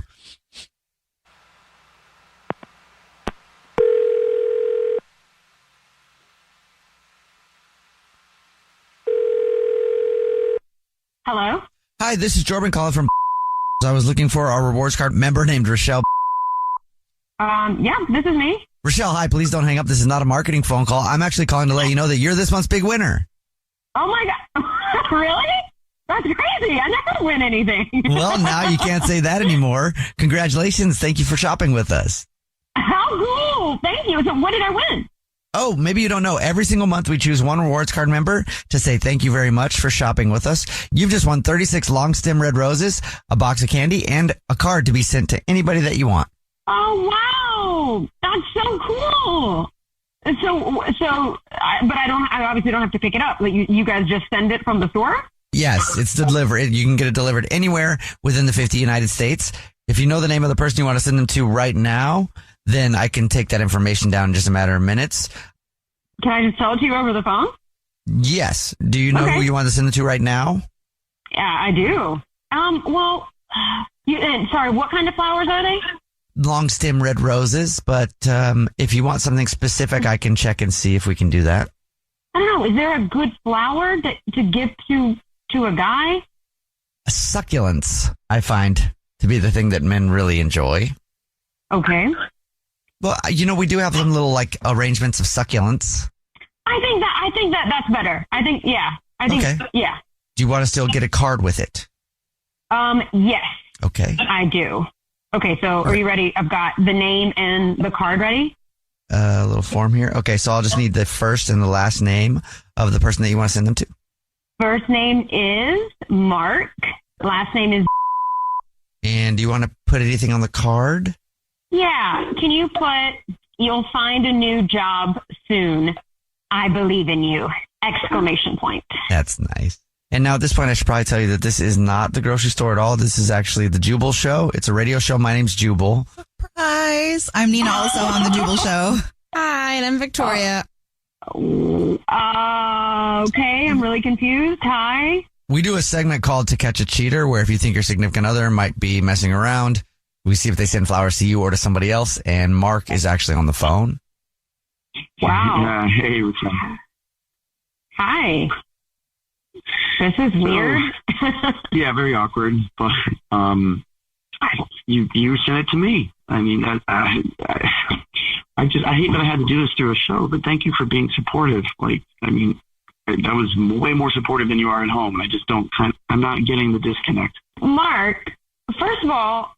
Hello? Hi, this is Jordan calling from I was looking for our rewards card member named Rochelle. Yeah, this is me. Rochelle, hi, please don't hang up. This is not a marketing phone call. I'm actually calling to let you know that you're this month's big winner. Oh my God. Really? That's crazy. I never win anything. Well, now you can't say that anymore. Congratulations. Thank you for shopping with us. How cool. Thank you. So what did I win? Oh, maybe you don't know. Every single month we choose one rewards card member to say thank you very much for shopping with us. You've just won 36 long stem red roses, a box of candy, and a card to be sent to anybody that you want. Oh, wow. That's so cool. But I obviously don't have to pick it up. Like you guys just send it from the store? Yes, it's delivered. You can get it delivered anywhere within the 50 United States. If you know the name of the person you want to send them to right now, then I can take that information down in just a matter of minutes. Can I just tell it to you over the phone? Yes. Do you know who you want to send it to right now? Yeah, I do. Sorry, what kind of flowers are they? Long stem red roses, but if you want something specific, I can check and see if we can do that. I don't know. Is there a good flower to give to a guy? Succulents, I find to be the thing that men really enjoy. Okay. Well, we do have some little like arrangements of succulents. I think that's better. Okay. Yeah. Do you want to still get a card with it? Yes. Okay. I do. Okay, so are you ready? I've got the name and the card ready. A little form here. Okay, so I'll just need the first and the last name of the person that you want to send them to. First name is Mark. Last name is And do you want to put anything on the card? Yeah. Can you put, you'll find a new job soon. I believe in you. Exclamation point. That's nice. And now at this point, I should probably tell you that this is not the grocery store at all. This is actually the Jubal Show. It's a radio show. My name's Jubal. Surprise. I'm Nina, also on the Jubal Show. Hi, and I'm Victoria. Okay, I'm really confused. Hi. We do a segment called To Catch a Cheater, where if you think your significant other might be messing around, we see if they send flowers to you or to somebody else. And Mark is actually on the phone. Wow. Hey, what's up? Hi. This is weird. Yeah, very awkward. But you sent it to me. I mean, I hate that I had to do this through a show, but thank you for being supportive. Like, I mean, that was way more supportive than you are at home. And I just I'm not getting the disconnect. Mark, first of all,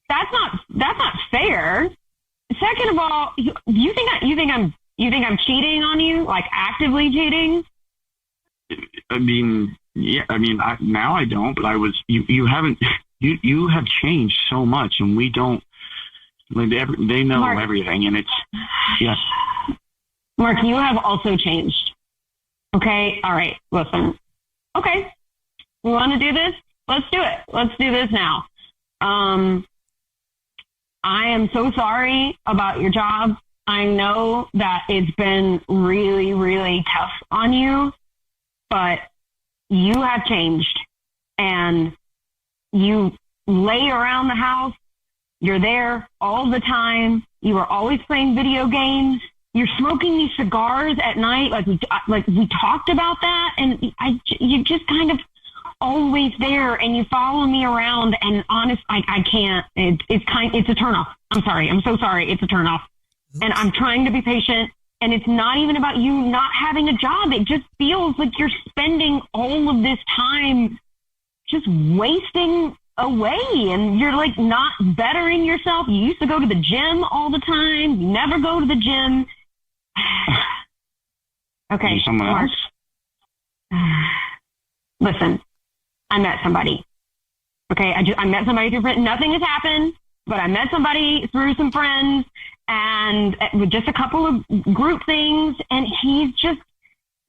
that's not fair. Second of all, you think I'm cheating on you, like actively cheating? I mean, yeah. I mean, now I don't, but I was. You haven't. You have changed so much, and we don't. Like, they know Mark, everything, and it's yes. Mark, you have also changed. Okay. All right. Listen. Okay. We want to do this? Let's do it. Let's do this now. I am so sorry about your job. I know that it's been really, really tough on you, but you have changed, and you lay around the house. You're there all the time. You are always playing video games. You're smoking these cigars at night. Like we talked about that, and you're just kind of always there, and you follow me around, and honest, I can't. It's a turnoff. I'm sorry. I'm so sorry. It's a turnoff. And I'm trying to be patient, and it's not even about you not having a job. It just feels like you're spending all of this time just wasting away, and you're like not bettering yourself. You used to go to the gym all the time. You never go to the gym. Okay, someone else? Listen, I met somebody. Okay, I met somebody through friends. Nothing has happened, but I met somebody through some friends, and with just a couple of group things, and he's just,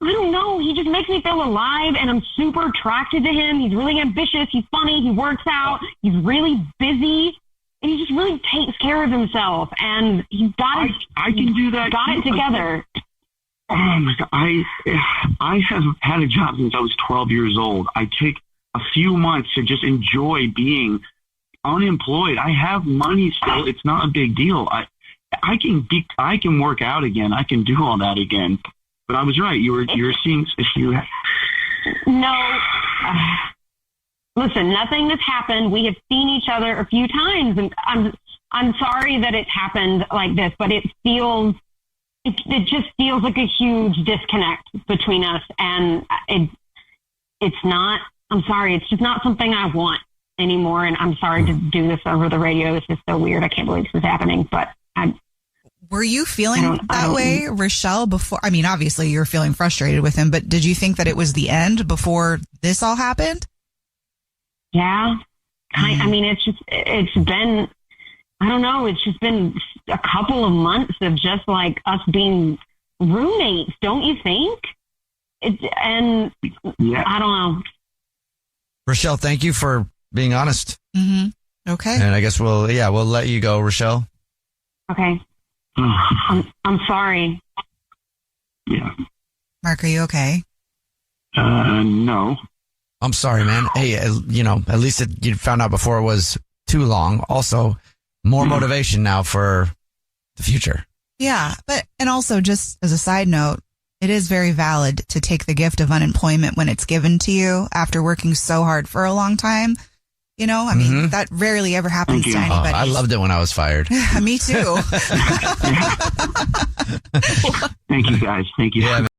I don't know, he just makes me feel alive, and I'm super attracted to him. He's really ambitious. He's funny. He works out. He's really busy, and he just really takes care of himself, and he's got it. I can do that. Got it together. Oh my God. I have had a job since I was 12 years old. I take a few months to just enjoy being unemployed. I have money still. It's not a big deal. I can work out again. I can do all that again. But I was right. You're seeing if you. No. Listen, nothing has happened. We have seen each other a few times, and I'm sorry that it's happened like this, but it just feels like a huge disconnect between us, and it's not. I'm sorry. It's just not something I want anymore, and I'm sorry to do this over the radio. This is so weird. I can't believe this is happening, but Were you feeling that way, Rochelle, before? I mean, obviously you're feeling frustrated with him, but did you think that it was the end before this all happened? Yeah. I mean, it's been, I don't know, it's just been a couple of months of just like us being roommates, don't you think? I don't know. Rochelle, thank you for being honest. Mm-hmm. Okay. And I guess we'll let you go, Rochelle. Okay. I'm sorry. Yeah. Mark, are you okay? No. I'm sorry, man. Hey, at least you found out before it was too long. Also, more motivation now for the future. Yeah. And also, just as a side note, it is very valid to take the gift of unemployment when it's given to you after working so hard for a long time. You know, I mean, that rarely ever happens to anybody. I loved it when I was fired. Me too. Thank you, guys. Thank you. Yeah,